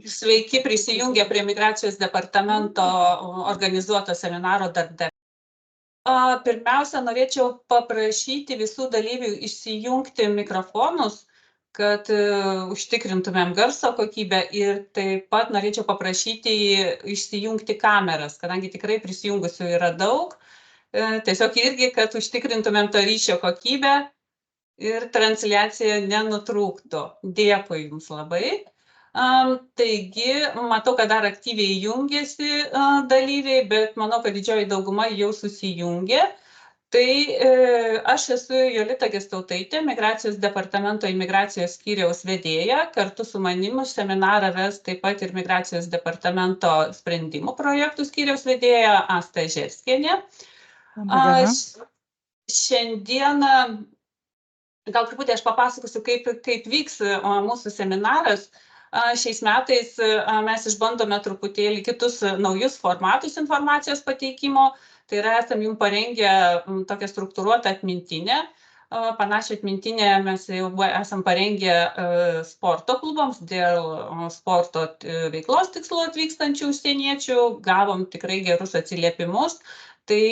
Sveiki prisijungę prie Migracijos departamento organizuoto seminaro darbdaviai. Pirmiausia, norėčiau paprašyti visų dalyvių išsijungti mikrofonus, kad užtikrintumėm garso kokybę, ir taip pat norėčiau paprašyti išsijungti kameras, kadangi tikrai prisijungusių yra daug. Tiesiog irgi, kad užtikrintumėm to ryšio kokybę ir transliacija nenutrūktų. Dėkui Jums labai. Taigi, matau, kad dar aktyviai jungiasi dalyviai, bet manau, kad didžioji dauguma jau susijungė. Tai aš esu Jolita Gestautaitė, Migracijos departamento imigracijos skyriaus vedėja. Kartu su manimi seminarą ves taip pat ir Migracijos departamento sprendimų projektų skyriaus vedėja Asta Žerskienė. Šiandieną gal truputį aš papasakosiu, kaip vyks mūsų seminaras. Šiais metais mes išbandome truputėlį kitus naujus formatus informacijos pateikimo. Tai yra, esam jums parengę tokią struktūruotą atmintinę. Panašią atmintinę mes jau esam parengę sporto klubams dėl sporto veiklos tikslų atvykstančių užsieniečių. Gavom tikrai gerus atsiliepimus. Tai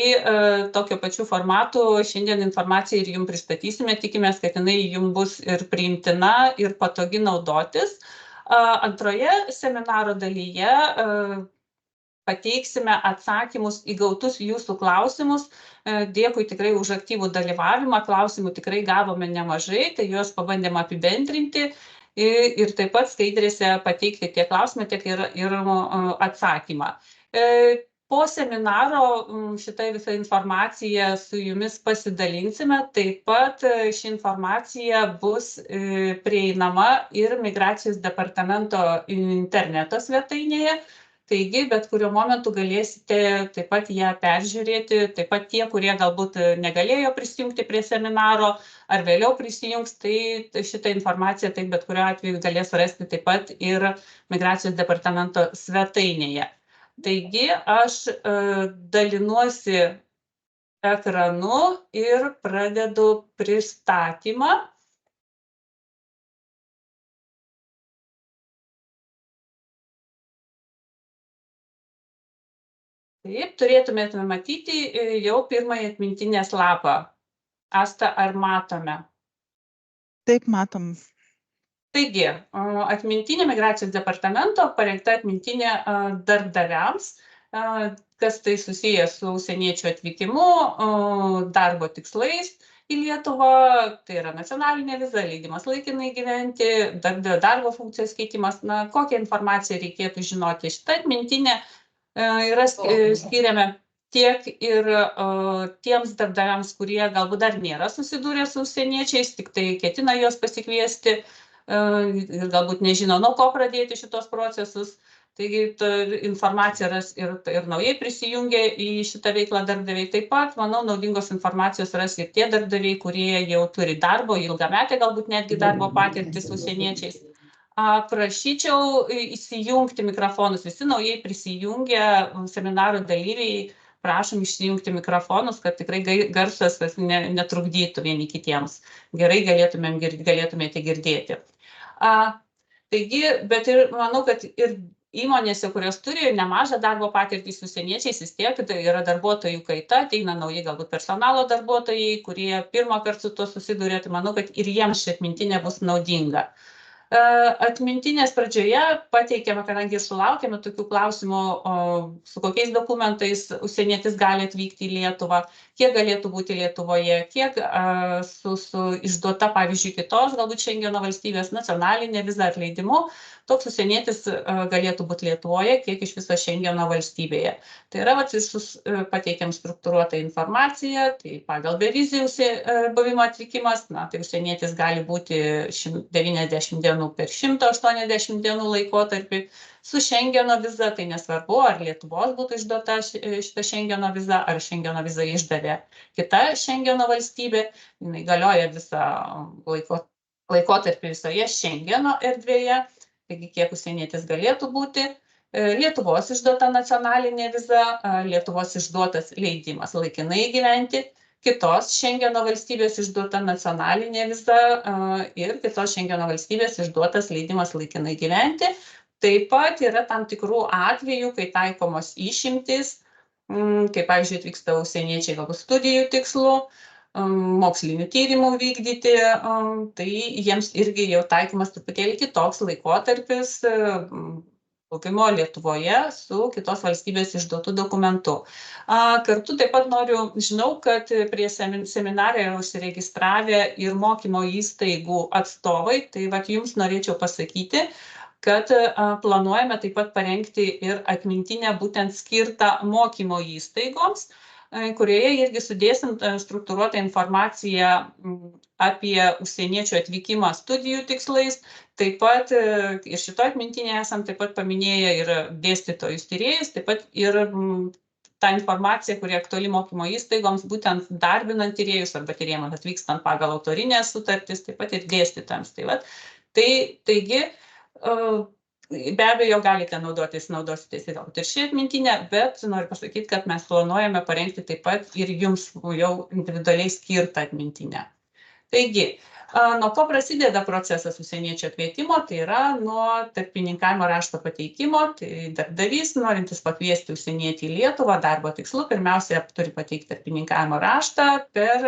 tokio pačiu formatu šiandien informaciją ir jums pristatysime. Tikimės, kad jinai jums bus ir priimtina, ir patogi naudotis. Antroje seminaro dalyje pateiksime atsakymus į gautus jūsų klausimus. Dėkui tikrai už aktyvų dalyvavimą. Klausimų tikrai gavome nemažai, tai juos pabandėme apibendrinti ir taip pat skaidrėse pateikti tiek klausimą, tiek ir atsakymą. Po seminaro šitą visą informaciją su jumis pasidalinsime. Taip pat ši informacija bus prieinama ir Migracijos departamento interneto svetainėje. Taigi, bet kuriuo momentu galėsite taip pat ją peržiūrėti. Taip pat tie, kurie galbūt negalėjo prisijungti prie seminaro ar vėliau prisijungs, tai šitą informaciją taip bet kuriuo atveju galės rasti taip pat ir Migracijos departamento svetainėje. Taigi, aš dalinuosi ekranu ir pradedu pristatymą. Taip, turėtumėte matyti jau pirmąjį atmintinės lapą. Asta, ar matome? Taip, matom. Taigi, atmintinė Migracijos departamento parengta atmintinė darbdaviams, kas tai susiję su užsieniečių atvykimu, darbo tikslais į Lietuvą, tai yra nacionalinė viza, leidimas laikinai gyventi, darbdavio darbo funkcijos keitimas. Kokią informaciją reikėtų žinoti? Šitą atmintinę yra skiriame tiek ir tiems darbdaviams, kurie galbūt dar nėra susidūrę su užsieniečiais, tik tai ketina juos pasikviesti, ir galbūt nežino, nuo ko pradėti šitos procesus. Taigi informacija ras ir naujai prisijungė į šitą veiklą darbdaviai. Taip pat, manau, naudingos informacijos ras ir tie darbdaviai, kurie jau turi darbo, ilgametę galbūt netgi darbo patirtį su užsieniečiais. Prašyčiau įsijungti mikrofonus. Visi naujai prisijungę seminaro dalyviai, prašom išsijungti mikrofonus, kad tikrai garsas netrukdytų vieni kitiems. Gerai galėtumėte girdėti. Taigi, bet ir manau, kad ir įmonėse, kurios turi nemažą darbo patirtį su užsieniečiais, vis tiek tai yra darbuotojų kaita, ateina nauji galbūt personalo darbuotojai, kurie pirmą kartą su tuo susiduria, tai manau, kad ir jiems ši atmintinė bus naudinga. Atmintinės pradžioje pateikėme, kadangi sulaukėme tokių klausimų, su kokiais dokumentais užsienietis gali atvykti į Lietuvą, kiek galėtų būti Lietuvoje, kiek su išduota, pavyzdžiui, kitos, galbūt Šengeno valstybės nacionalinė viza ar leidimu, toks užsienietis galėtų būti Lietuvoje, kiek iš viso Šengeno valstybėje. Tai yra, visus pateikėm struktūruotą informaciją, tai pagal bevizį buvimo atvykimas, tai užsienietis gali būti 90 dienų per 180 dienų laikotarpį. Su Šengeno viza, tai nesvarbu, ar Lietuvos būtų išduota šita Šengeno viza, ar Šengeno viza išdavė kita Šengeno valstybė, jinai galioja visą laikotarpį visoje Šengeno erdvėje, taigi kiek užsienietis galėtų būti. Lietuvos išduota nacionalinė viza, Lietuvos išduotas leidimas laikinai gyventi, kitos Šengeno valstybės išduota nacionalinė viza ir kitos Šengeno valstybės išduotas leidimas laikinai gyventi. Taip pat yra tam tikrų atvejų, kai taikomos išimtys, kaip pavyzdžiui atvyksta užsieniečiai galbūt studijų tikslų, mokslinių tyrimų vykdyti, tai jiems irgi jau taikomas truputėlį kitoks laikotarpis buvimo Lietuvoje su kitos valstybės išduotu dokumentu. Kartu taip pat žinau, kad prie seminarą yra užsiregistravę ir mokymo įstaigų atstovai, tai vat jums norėčiau pasakyti, kad planuojame taip pat parengti ir atmintinę būtent skirtą mokymo įstaigoms, kurioje irgi sudėsim struktūruotą informaciją apie užsieniečių atvykimą studijų tikslais. Taip pat ir šito atmintinėje esam taip pat paminėję ir dėstytojus tyrėjus, taip pat ir tą informaciją, kuri aktuali mokymo įstaigoms, būtent darbinant tyrėjus arba tyrėjams atvykstant pagal autorinės sutartis, taip pat ir dėstytojams. Taigi, be abejo, galite naudositės ir ši atmintinė, bet noriu pasakyti, kad mes planuojame parengti taip pat ir jums jau individualiai skirtą atmintinę. Taigi, nuo ko prasideda procesas užsieniečio kvietimo, tai yra nuo tarpininkavimo rašto pateikimo, tai darbdavys, norintis pakviesti užsienietį į Lietuvą darbo tikslu, pirmiausia, turi pateikti tarpininkavimo raštą per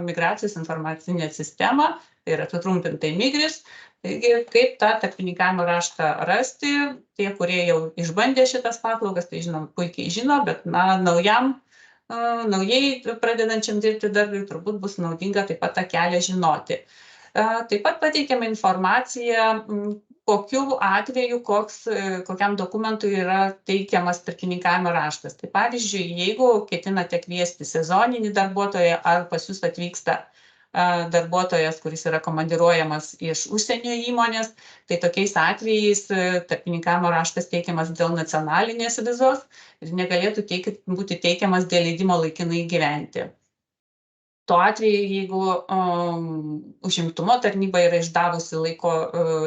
migracijos informacinę sistemą, tai yra sutrumpintai MIGRIS. Taigi, kaip tą tarpininkavimo raštą rasti, tie, kurie jau išbandė šitas paslaugas, tai puikiai žino, bet naujai pradedančiam dirbti darbui turbūt bus naudinga taip pat tą kelią žinoti. Taip pat pateikėme informaciją, kokiu atveju, kokiam dokumentui yra teikiamas tarpininkavimo raštas. Tai pavyzdžiui, jeigu ketinate kviesti sezoninį darbuotoją ar pas jūs atvyksta darbuotojas, kuris yra komandiruojamas iš užsienio įmonės, tai tokiais atvejais tarpininkavimo raštas teikiamas dėl nacionalinės vizos ir negalėtų būti teikiamas dėl leidimo laikinai gyventi. Tuo atveju, jeigu užimtumo tarnyba yra išdavusi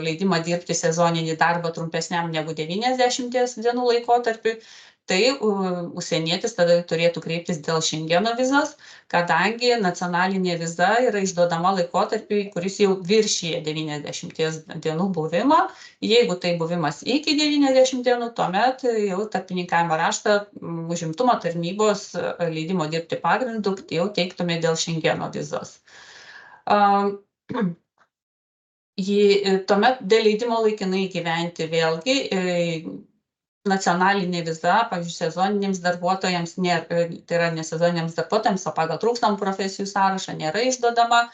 leidimą dirbti sezoninį darbą trumpesniam negu 90 dienų laikotarpiui, tai užsienietis tada turėtų kreiptis dėl Šengeno vizos, kadangi nacionalinė viza yra išduodama laikotarpiui, kuris jau viršyje 90 dienų buvimą. Jeigu tai buvimas iki 90 dienų, tuomet jau tarpininkavimo raštą užimtumo tarnybos leidimo dirbti pagrindu jau teiktume dėl Šengeno vizos. Tuomet dėl leidimo laikinai gyventi vėlgi nacionalinė viza, pavyzdžiui, sezoniniams darbuotojams, tai yra ne sezoniniams darbuotojams, o pagal trūkstamų profesijų sąrašą nėra išduodama.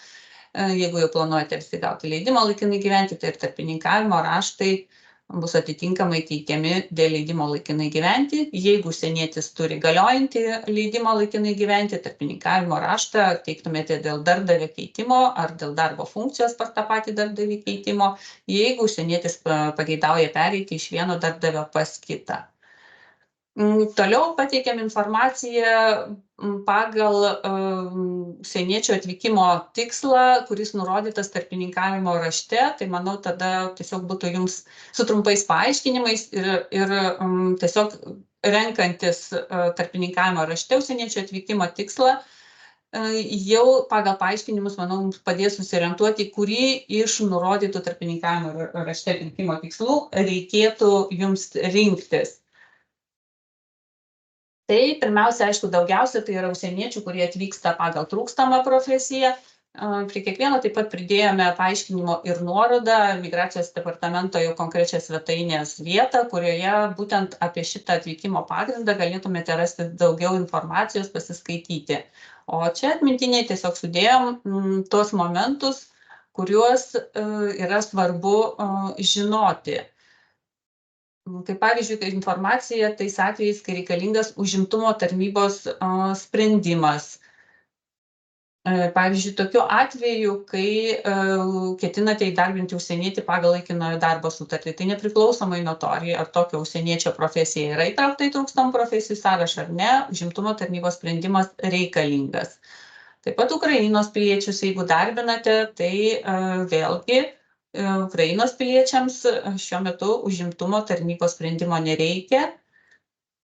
Jeigu jau planuojate visi gauti leidimą laikinai gyventi, tai ir tarpininkavimo raštai bus atitinkamai teikiami dėl leidimo laikinai gyventi. Jeigu užsienietis turi galiojantį leidimą laikinai gyventi, tarpininkavimo raštą teiktumėte dėl darbdavio keitimo ar dėl darbo funkcijos pas tą patį darbdavį keitimo, jeigu užsienietis pageidauja pereiti iš vieno darbdavio pas kitą. Toliau pateikėm informaciją pagal užsieniečio atvykimo tikslą, kuris nurodytas tarpininkavimo rašte. Tai manau, tada tiesiog būtų jums su trumpais paaiškinimais ir tiesiog renkantis tarpininkavimo rašte užsieniečio atvykimo tikslą, jau pagal paaiškinimus, manau, mums padės susiorientuoti, kurį iš nurodytų tarpininkavimo rašte atvykimo tikslų reikėtų jums rinktis. Tai pirmiausia, aišku, daugiausia tai yra užsieniečių, kurie atvyksta pagal trūkstamą profesiją. Prie kiekvieno taip pat pridėjome paaiškinimo ir nuorodą migracijos departamento jau konkrečią svetainės vietą, kurioje būtent apie šitą atvykimo pagrindą galėtumėte rasti daugiau informacijos, pasiskaityti. O čia atmintiniai tiesiog sudėjom tuos momentus, kuriuos yra svarbu žinoti. Kaip pavyzdžiui, informacija tais atvejais, kai reikalingas užimtumo tarnybos sprendimas. Pavyzdžiui, tokiu atveju, kai ketinate įdarbinti užsienietį pagal laikinojo darbo sutartį, tai nepriklausomai nuo to, ar tokio užsieniečio profesija yra įtraukta į trūkstamų profesijų sąrašą ar ne, užimtumo tarnybos sprendimas reikalingas. Taip pat Ukrainos piliečius, jeigu darbinate, tai vėlgi Ukrainos piliečiams šiuo metu užimtumo tarnybos sprendimo nereikia.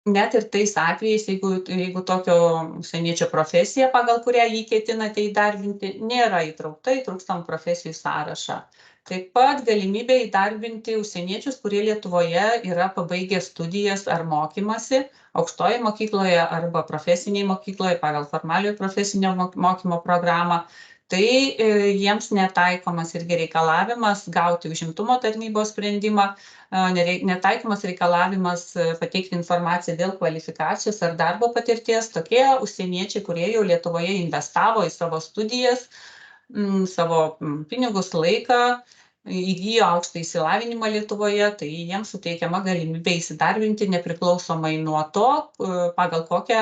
net ir tais atvejais, jeigu tokio užsieniečio profesija, pagal kurią jį ketinate įdarbinti, nėra įtraukta į trūkstamų profesijų sąrašą. Taip pat galimybė įdarbinti užsieniečius, kurie Lietuvoje yra pabaigę studijas ar mokymasi aukštoje mokykloje arba profesinėje mokykloje pagal formaliojo profesinio mokymo programą. Tai jiems netaikomas irgi reikalavimas gauti užimtumo tarnybos sprendimą, netaikomas reikalavimas pateikti informaciją dėl kvalifikacijos ar darbo patirties. Tokie užsieniečiai, kurie jau Lietuvoje investavo į savo studijas, savo pinigus, laiką, įgijo aukštą išsilavinimą Lietuvoje, tai jiems suteikiama galimybė įsidarbinti nepriklausomai nuo to, pagal kokią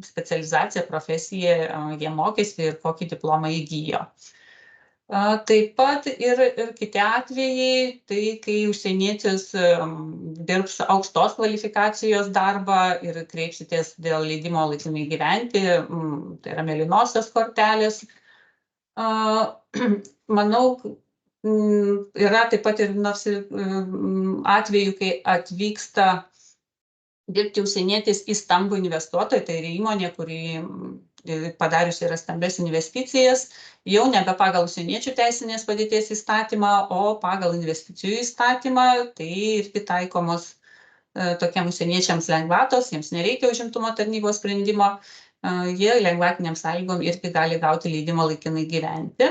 specializaciją, profesiją jie mokėsi ir kokį diplomą įgijo. Taip pat ir kiti atvejai, tai kai užsienietis dirbs aukštos kvalifikacijos darbą ir kreipsitės dėl leidimo laikinai gyventi, tai yra mėlynosios kortelės. Manau, yra taip pat ir nors atveju, kai atvyksta dirbti užsienietis į stambų investuotoją, tai yra įmonė, kuri padariusi yra stambes investicijas, jau nebe pagal užsieniečių teisinės padėties įstatymą, o pagal investicijų įstatymą, tai irgi taikomos tokiam užsieniečiams lengvatos, jiems nereikia užimtumo tarnybos sprendimo, jie lengvatiniam sąlygom irgi gali gauti leidimą laikinai gyventi.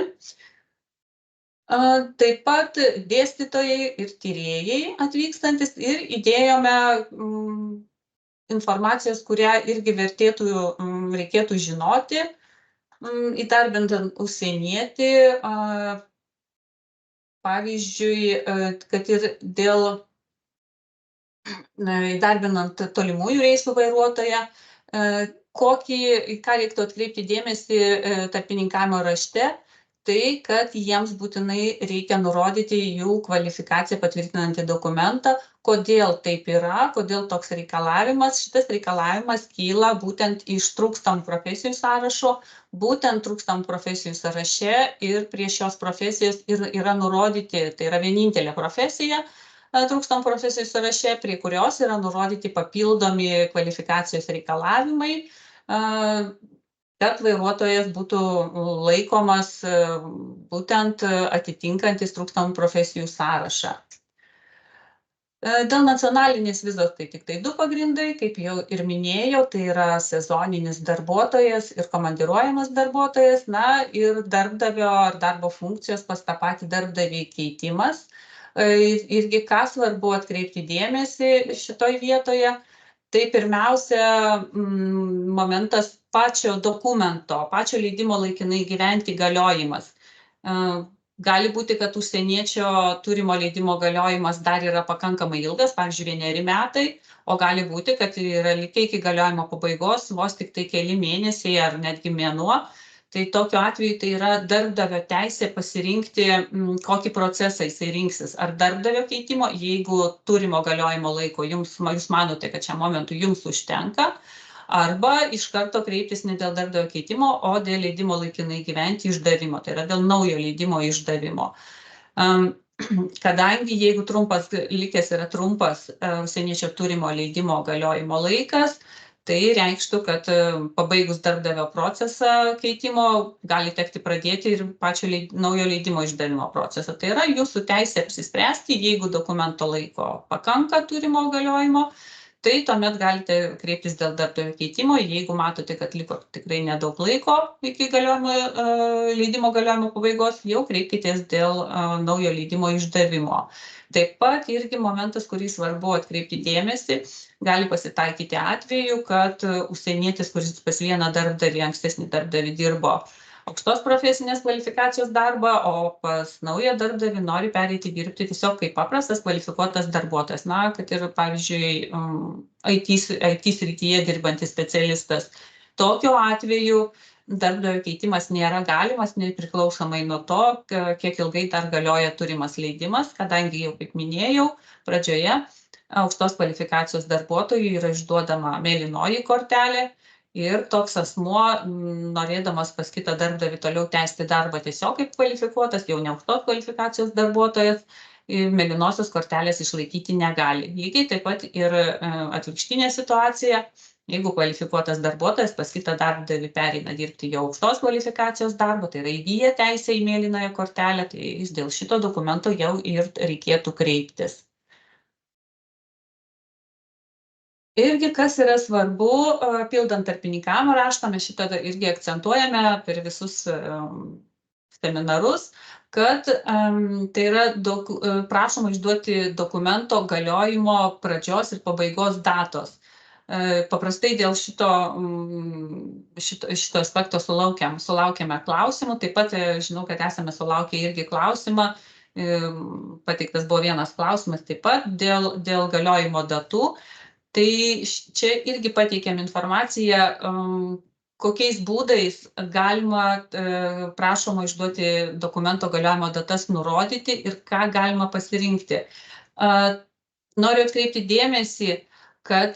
Taip pat dėstytojai ir tyrėjai atvykstantis ir įdėjome informacijos, kurią irgi reikėtų žinoti, įdarbintant užsienietį, pavyzdžiui, kad ir dėl įdarbinant tolimųjų reisų vairuotoją, ką reiktų atkreipti dėmesį tarpininkavimo rašte, tai, kad jiems būtinai reikia nurodyti jų kvalifikaciją patvirtinantį dokumentą, kodėl taip yra, kodėl toks reikalavimas. Šitas reikalavimas kyla būtent iš trūkstamų profesijų sąrašo, būtent trūkstamų profesijų sąraše ir prie šios profesijos yra nurodyti, tai yra vienintelė profesija trūkstamų profesijų sąraše, prie kurios yra nurodyti papildomi kvalifikacijos reikalavimai, kad vairuotojas būtų laikomas būtent atitinkantis trūkstamų profesijų sąrašą. Dėl nacionalinės vizos tai tik tai 2 pagrindai, kaip jau ir minėjau, tai yra sezoninis darbuotojas ir komandiruojamas darbuotojas, ir darbdavio ar darbo funkcijos pas tą patį darbdavį keitimas. Irgi ką svarbu atkreipti dėmesį šitoj vietoje, tai pirmiausia momentas pačio dokumento, pačio leidimo laikinai gyventi galiojimas. Gali būti, kad užsieniečio turimo leidimo galiojimas dar yra pakankamai ilgas, pavyzdžiui, 1 metai, o gali būti, kad yra likę iki galiojimo pabaigos vos tik tai keli mėnesiai ar netgi mėnuo. Tai tokiu atveju tai yra darbdavio teisė pasirinkti, kokį procesą jisai rinksis. Ar darbdavio keitimo, jeigu turimo galiojimo laiko jūs manote, kad šiam momentui jums užtenka, arba iš karto kreiptis ne dėl darbdavio keitimo, o dėl leidimo laikinai gyventi išdavimo, tai yra dėl naujo leidimo išdavimo. Kadangi jeigu likęs yra trumpas užsieniečio turimo leidimo galiojimo laikas, tai reikštų, kad pabaigus darbdavio procesą keitimo gali tekti pradėti ir pačio naujo leidimo išdavimo procesą. Tai yra jūsų teisė apsispręsti, jeigu dokumento laiko pakanka turimo galiojimo, tai tuomet galite kreiptis dėl darbdavio keitimo, jeigu matote, kad liko tikrai nedaug laiko iki leidimo galiojimo pabaigos, jau kreipkitės dėl naujo leidimo išdavimo. Taip pat irgi momentas, kurį svarbu atkreipti dėmesį, gali pasitaikyti atveju, kad užsienietis, kuris pas vieną darbdavį, ankstesnį darbdavį dirbo aukštos profesinės kvalifikacijos darbą, o pas naują darbdavį nori pereiti dirbti tiesiog kaip paprastas kvalifikuotas darbuotojas, kad ir, pavyzdžiui, IT srityje dirbantis specialistas. Tokiu atveju darbdavio keitimas nėra galimas, nepriklausomai nuo to, kiek ilgai dar galioja turimas leidimas, kadangi jau, kaip minėjau, pradžioje aukštos kvalifikacijos darbuotojui yra išduodama mėlynoji kortelė ir toks asmuo, norėdamas pas kitą darbdavį toliau tęsti darbą tiesiog kaip kvalifikuotas, jau ne aukštos kvalifikacijos darbuotojas, mėlynosios kortelės išlaikyti negali. Lygiai taip pat ir atvirkštinė situacija. Jeigu kvalifikuotas darbuotojas pas kitą darbdavį pereina dirbti jau aukštos kvalifikacijos darbo, tai yra įgyja teisę į mėlynąją kortelę, tai dėl šito dokumento jau ir reikėtų kreiptis. Irgi kas yra svarbu, pildant tarpininkavimo raštą, mes šitą irgi akcentuojame per visus seminarus, kad tai yra prašoma išduoti dokumento galiojimo pradžios ir pabaigos datos. Paprastai dėl šito aspekto sulaukiame klausimų. Taip pat žinau, kad esame sulaukę irgi klausimą. Pateiktas buvo vienas klausimas taip pat dėl galiojimo datų. Tai čia irgi pateikėm informaciją, kokiais būdais galima prašoma išduoti dokumento galiojimo datas nurodyti ir ką galima pasirinkti. Noriu atkreipti dėmesį, kad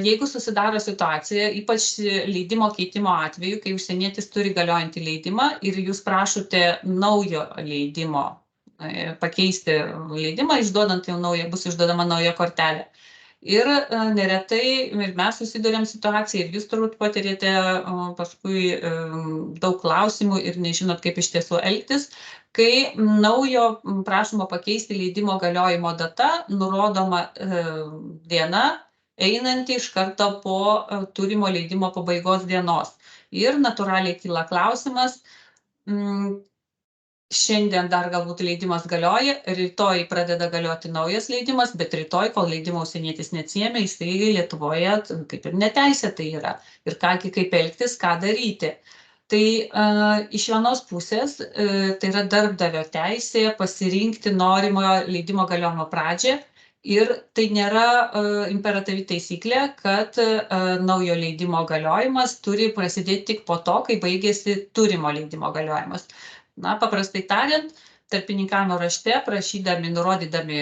jeigu susidaro situacija, ypač leidimo keitimo atveju, kai užsienietis turi galiojantį leidimą ir jūs prašote naujo leidimo, pakeisti leidimą, išduodant jau naują, bus išduodama nauja kortelė. Ir neretai ir mes susidurėm situaciją, ir jūs turbūt patirėte paskui daug klausimų ir nežinot, kaip iš tiesų elgtis, kai naujo prašoma pakeisti leidimo galiojimo data, nurodoma diena, einanti iš karto po turimo leidimo pabaigos dienos. Ir natūraliai kyla klausimas, šiandien dar galbūt leidimas galioja, rytoj pradeda galioti naujas leidimas, bet rytoj, kol leidimo užsienietis neatsiėmė, jisai Lietuvoje kaip ir neteisėtai yra. Ir kaip elgtis, ką daryti. Tai iš vienos pusės tai yra darbdavio teisė pasirinkti norimojo leidimo galiojimo pradžią. Ir tai nėra imperatyvi taisyklė, kad naujo leidimo galiojimas turi prasidėti tik po to, kai baigėsi turimo leidimo galiojimas. Na, paprastai tariant, tarpininkavimo rašte, nurodydami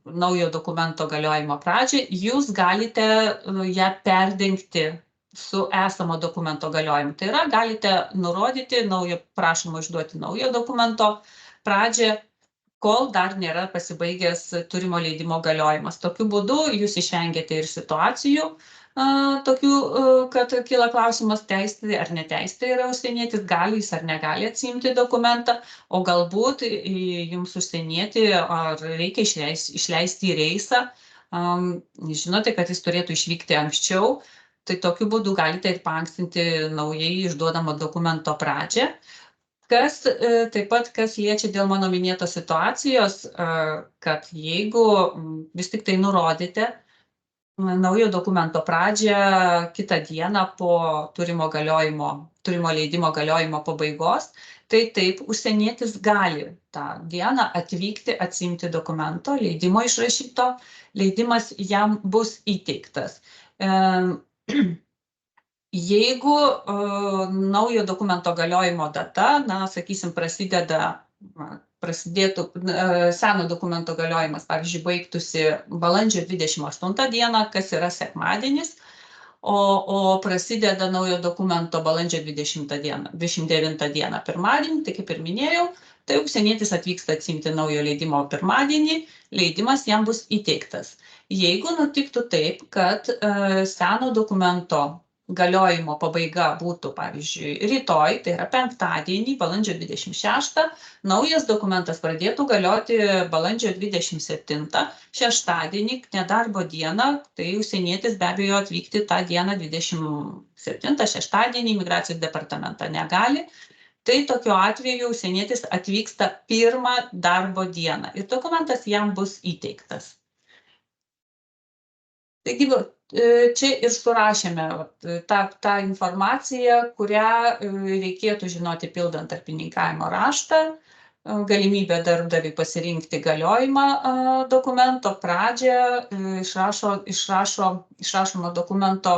naujo dokumento galiojimo pradžią, jūs galite ją perdengti su esamo dokumento galiojimu. Tai yra, galite nurodyti prašoma išduoti naujo dokumento pradžią, kol dar nėra pasibaigęs turimo leidimo galiojimas. Tokiu būdu jūs išvengiate ir situacijų, tokių, kad kyla klausimas teisėtai ar neteisėtai yra užsienietis, gali jis ar negali atsiimti dokumentą, o galbūt jums užsienietį ar reikia išleisti į reisą, žinote, kad jis turėtų išvykti anksčiau, tai tokiu būdu galite ir paankstinti naujai išduodamo dokumento pradžią. Taip pat, kas liečia dėl mano minėtos situacijos, kad jeigu vis tik tai nurodėte naujo dokumento pradžią kitą dieną po turimo leidimo galiojimo pabaigos, tai taip užsienietis gali tą dieną atvykti, atsiimti dokumento, leidimo išrašyto, leidimas jam bus įteiktas. Jeigu naujo dokumento galiojimo data, sakysim, prasidėtų seno dokumento galiojimas, pavyzdžiui, baigtųsi balandžio 28 dieną, kas yra sekmadienis, o prasideda naujo dokumento balandžio 29 dieną pirmadienį, tai kaip ir minėjau, tai užsienietis atvyksta atsiimti naujo leidimo pirmadienį, leidimas jam bus įteiktas. Jeigu nutiktų taip, kad seno dokumento galiojimo pabaiga būtų, pavyzdžiui, rytoj, tai yra penktadienį, balandžio 26, naujas dokumentas pradėtų galioti balandžio 27, šeštadienį, nedarbo dieną, tai užsienietis be abejo atvykti tą dieną 27, šeštadienį, Migracijos departamentą negali. Tai tokiu atveju užsienietis atvyksta pirmą darbo dieną ir dokumentas jam bus įteiktas. Taigi, čia ir surašėme tą informaciją, kurią reikėtų žinoti pildant tarpininkavimo raštą, galimybę darbdaviui pasirinkti galiojimą dokumento pradžią, išrašomo dokumento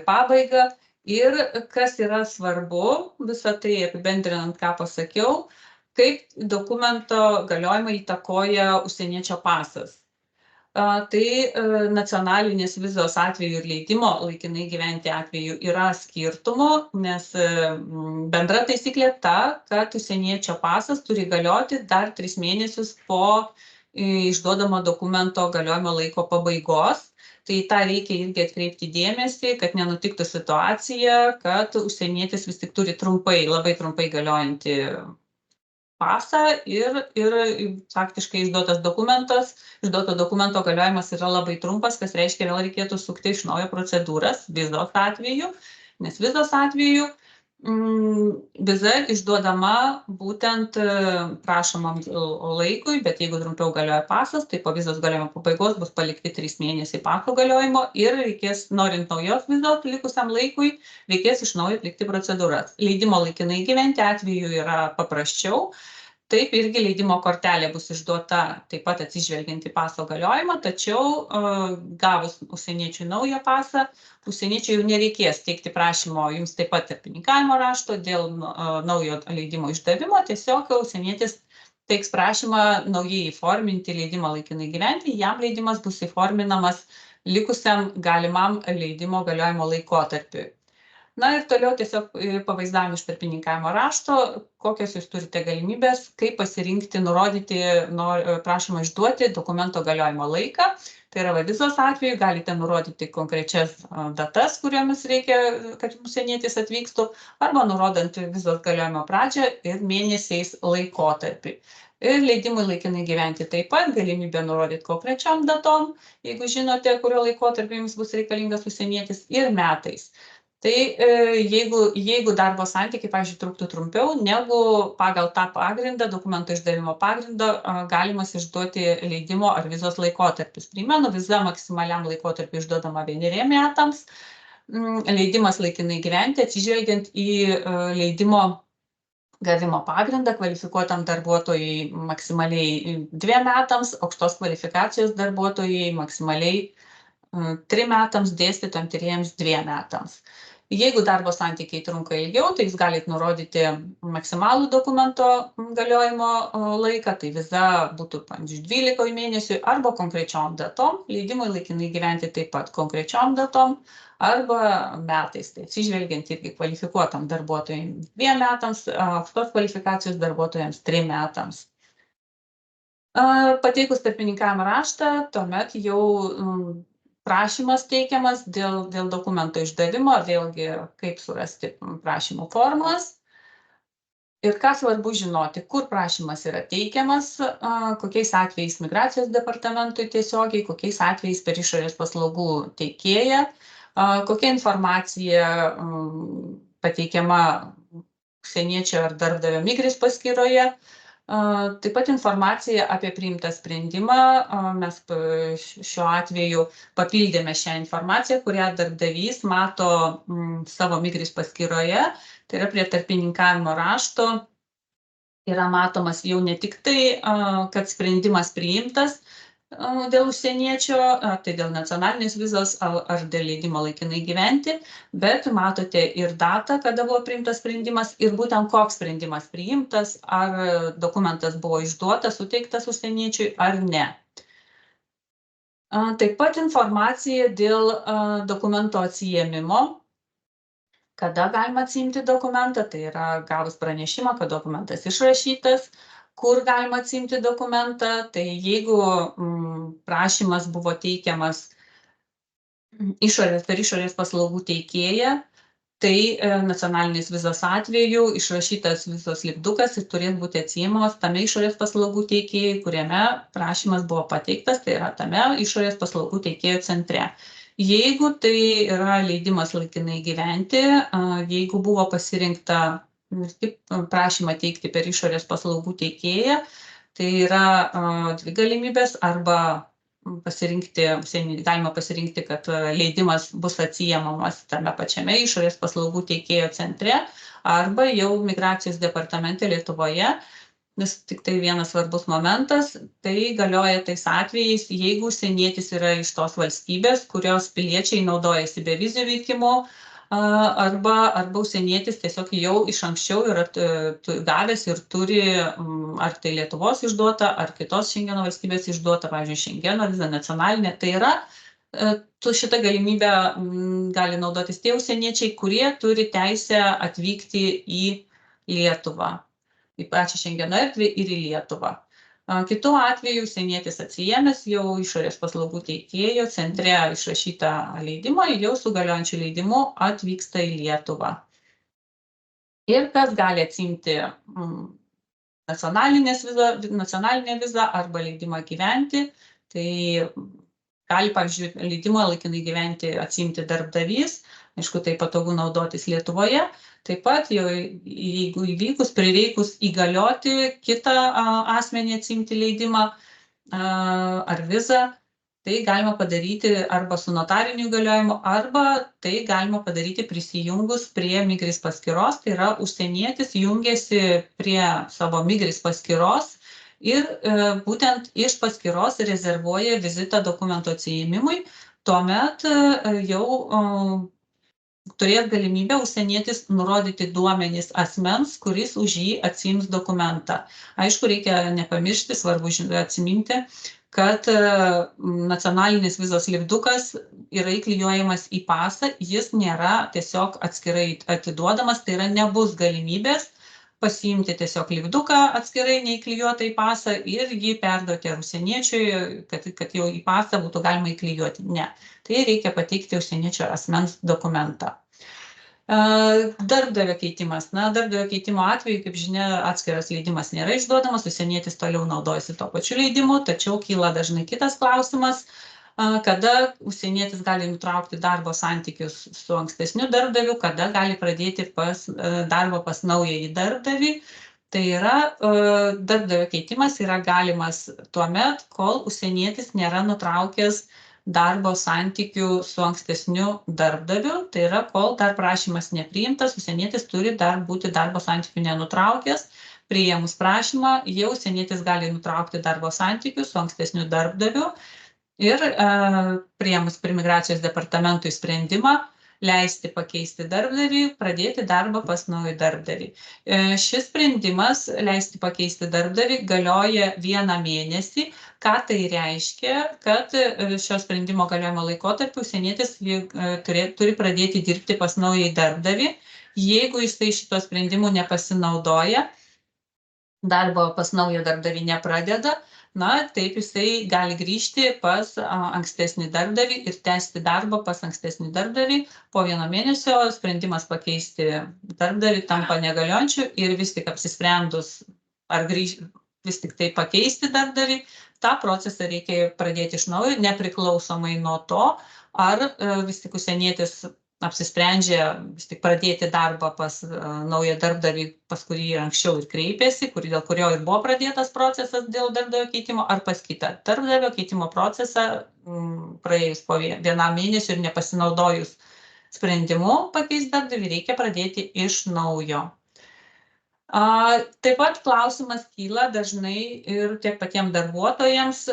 pabaigą ir kas yra svarbu, visą tai apibendrinant, ką pasakiau, kaip dokumento galiojimą įtakoja užsieniečio pasas. Tai nacionalinės vizos atveju ir leidimo laikinai gyventi atveju yra skirtumų, nes bendra taisyklė ta, kad užsieniečio pasas turi galioti dar 3 mėnesius po išduodamo dokumento galiojimo laiko pabaigos. Tai tą reikia irgi atkreipti dėmesį, kad nenutiktų situacija, kad užsienietis vis tik turi labai trumpai galiojantį pasą ir faktiškai išduoto dokumento galiojimas yra labai trumpas, kas reiškia, vėl reikėtų sukti iš naujo procedūras vizos atveju, nes vizos atveju viza išduodama būtent prašomam laikui, bet jeigu trumpiau galioja pasas, tai po vizos galiojimo pabaigos bus palikti 3 mėnesiai paso galiojimo ir reikės, norint naujos vizos likusiam laikui, reikės iš naujo atlikti procedūras. Leidimo laikinai gyventi atveju yra paprasčiau. Taip, irgi leidimo kortelė bus išduota taip pat atsižvelgiant į paso galiojimą, tačiau gavus užsieniečiui naują pasą, užsieniečiui jau nereikės teikti prašymo jums taip pat tarpininkavimo rašto dėl naujo leidimo išdavimo, tiesiog užsienietis teiks prašymą naujai įforminti leidimą laikinai gyventi, jam leidimas bus įforminamas likusiam galimam leidimo galiojimo laikotarpiui. Na ir toliau tiesiog pavaizdavim iš tarpininkavimo rašto, kokios jūs turite galimybės, kaip pasirinkti, nurodyti, prašymą išduoti dokumento galiojimo laiką. Tai yra vizos atveju, galite nurodyti konkrečias datas, kuriomis reikia, kad užsienietis atvykstų, arba nurodant vizos galiojimo pradžią ir mėnesiais laikotarpį. Ir leidimui laikinai gyventi taip pat, galimybė nurodyti konkrečiom datom, jeigu žinote, kurio laikotarpį jums bus reikalingas užsienietis, ir metais. Tai jeigu darbo santykiai, pavyzdžiui, truktų trumpiau, negu pagal tą pagrindą, dokumento išdavimo pagrindą, galimas išduoti leidimo ar vizos laikotarpis. Primenu, viza maksimaliam laikotarpiu išduodama 1 metams, leidimas laikinai gyventi, atsižvelgiant į leidimo gavimo pagrindą kvalifikuotam darbuotojui maksimaliai 2 metams, aukštos kvalifikacijos darbuotojui maksimaliai 3 metams, dėstytojams tyrėjams 2 metams. Jeigu darbo santykiai trunka ilgiau, tai jūs galite nurodyti maksimalų dokumento galiojimo laiką, tai viza būtų, pavyzdžiui, 12 mėnesių arba konkrečiom datom, leidimui laikinai gyventi taip pat konkrečiom datom arba metais, tai atsižvelgiant irgi kvalifikuotam darbuotojams 2 metams, aukštos kvalifikacijos darbuotojams 3 metams. Pateikus tarpininkavimo raštą, tuomet jau prašymas teikiamas dėl dokumento išdavimo, vėlgi kaip surasti prašymų formas. Ir ką svarbu žinoti, kur prašymas yra teikiamas, kokiais atvejais migracijos departamentui tiesiogiai, kokiais atvejais per išorės paslaugų teikėją, kokia informacija pateikiama užsieniečio ar darbdavio Migris paskyroje. Taip pat informacija apie priimtą sprendimą, mes šiuo atveju papildėme šią informaciją, kurią darbdavys mato savo Migris paskyroje, tai yra prie tarpininkavimo rašto yra matomas jau ne tik tai, kad sprendimas priimtas dėl užsieniečio, tai dėl nacionalinės vizos ar dėl leidimo laikinai gyventi, bet matote ir datą, kada buvo priimtas sprendimas ir būtent koks sprendimas priimtas, ar dokumentas buvo išduotas, suteiktas užsieniečiui ar ne. Taip pat informacija dėl dokumento atsiėmimo, kada galima atsiimti dokumentą, tai yra gavus pranešimą, kad dokumentas išrašytas, kur galima atsiimti dokumentą, tai jeigu prašymas buvo teikiamas per išorės paslaugų teikėją, tai nacionalinės vizos atveju išrašytas vizos lipdukas ir turės būti atsiimamas tame išorės paslaugų teikėjui, kuriame prašymas buvo pateiktas, tai yra tame išorės paslaugų teikėjo centre. Jeigu tai yra leidimas laikinai gyventi, jeigu buvo pasirinkta prašymą teikti per išorės paslaugų teikėją, tai yra 2 galimybės, arba galima pasirinkti, kad leidimas bus atsiimamas tame pačiame išorės paslaugų teikėjo centre, arba jau migracijos departamente Lietuvoje, nes tik tai vienas svarbus momentas, tai galioja tais atvejais, jeigu užsienietis yra iš tos valstybės, kurios piliečiai naudojasi beviziu vykimu, arba užsienietis tiesiog jau iš anksčiau yra gavęs ir turi ar tai Lietuvos išduota, ar kitos Šengeno valstybės išduota, pavyzdžiui, Šengeno viza nacionalinė. Tai yra, šitą galimybę gali naudotis tie užsieniečiai, kurie turi teisę atvykti į Lietuvą, į pačią Šengeno erdvę ir į Lietuvą. Kitu atveju užsienietis atsiėmęs jau išorės paslaugų teikėjo centre išrašytą leidimą, jau su galiojančiu leidimu atvyksta į Lietuvą. Ir kas gali atsiimti nacionalinę vizą arba leidimą gyventi, tai gali, pavyzdžiui, leidimą laikinai gyventi atsiimti darbdavys, aišku, tai patogu naudotis Lietuvoje. Taip pat, jeigu įvykus, prireikus įgalioti kitą asmenį atsiimti leidimą ar vizą, tai galima padaryti arba su notariniu įgaliojimu, arba tai galima padaryti prisijungus prie Migris paskyros, tai yra užsienietis jungiasi prie savo Migris paskyros ir būtent iš paskyros rezervuoja vizitą dokumento atsiėmimui, tuomet jau turės galimybę užsienietis nurodyti duomenys asmens, kuris už jį atsiims dokumentą. Aišku, reikia nepamiršti, svarbu atsiminti, kad nacionalinis vizos lipdukas yra įklijuojamas į pasą, jis nėra tiesiog atskirai atiduodamas, tai yra nebus galimybės pasiimti tiesiog lipduką atskirai neįklijuotą į pasą ir jį perduoti užsieniečiui, kad jau į pasą būtų galima įklijuoti. Ne, tai reikia pateikti užsieniečio asmens dokumentą. Darbdavio keitimas. Darbdavio keitimo atveju, kaip žinia, atskiras leidimas nėra išduodamas, užsienietis toliau naudojasi tuo pačiu leidimu, tačiau kyla dažnai kitas klausimas, kada užsienietis gali nutraukti darbo santykius su ankstesniu darbdaviu, kada gali pradėti darbą pas naująjį darbdavį. Tai yra, darbdavio keitimas yra galimas tuomet, kol užsienietis nėra nutraukęs darbo santykių su ankstesniu darbdaviu, tai yra, kol dar prašymas nepriimtas, užsienietis turi dar būti darbo santykių nenutraukęs. Priėmus prašymą, jau užsienietis gali nutraukti darbo santykius su ankstesniu darbdaviu ir priėmus prie Migracijos departamentui sprendimą leisti pakeisti darbdavį, pradėti darbą pas naują darbdavį. Šis sprendimas leisti pakeisti darbdavį galioja 1 mėnesį. Ką tai reiškia, kad šio sprendimo galiojimo laikotarpiu užsienietis turi pradėti dirbti pas naują darbdavį. Jeigu jisai šito sprendimu nepasinaudoja, darbo pas naują darbdavį nepradeda, taip jisai gali grįžti pas ankstesnį darbdavį ir tęsti darbą pas ankstesnį darbdavį. Po 1 mėnesio sprendimas pakeisti darbdavį tampa negaliojančiu ir vis tik apsisprendus ar vis tik tai pakeisti darbdavį, tą procesą reikia pradėti iš naujo, nepriklausomai nuo to, ar vis tik užsienietis apsisprendžia vis tik pradėti darbą pas naują darbdavį, pas kurį anksčiau ir kreipėsi, dėl kurio ir buvo pradėtas procesas dėl darbdavio keitimo, ar pas kitą darbdavio keitimo procesą praėjus po 1 mėnesį ir nepasinaudojus sprendimu pakeisti darbdavį, reikia pradėti iš naujo. Taip pat klausimas kyla dažnai ir tiek patiems darbuotojams,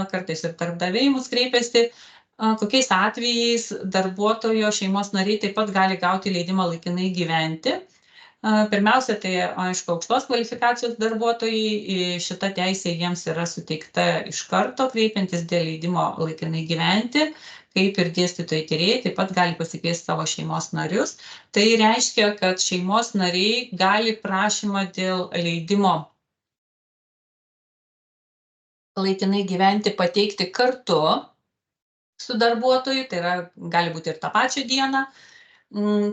kartais ir darbdaviai mus kreipiasi, kokiais atvejais darbuotojo šeimos nariai taip pat gali gauti leidimą laikinai gyventi. Pirmiausia, tai aišku, aukštos kvalifikacijos darbuotojai, šita teisė jiems yra suteikta iš karto, kreipiantis dėl leidimo laikinai gyventi, kaip ir dėstytojai tyrėjai, taip pat gali pasikviesti savo šeimos narius. Tai reiškia, kad šeimos nariai gali prašymą dėl leidimo laikinai gyventi pateikti kartu su darbuotoju, tai yra gali būti ir tą pačią dieną.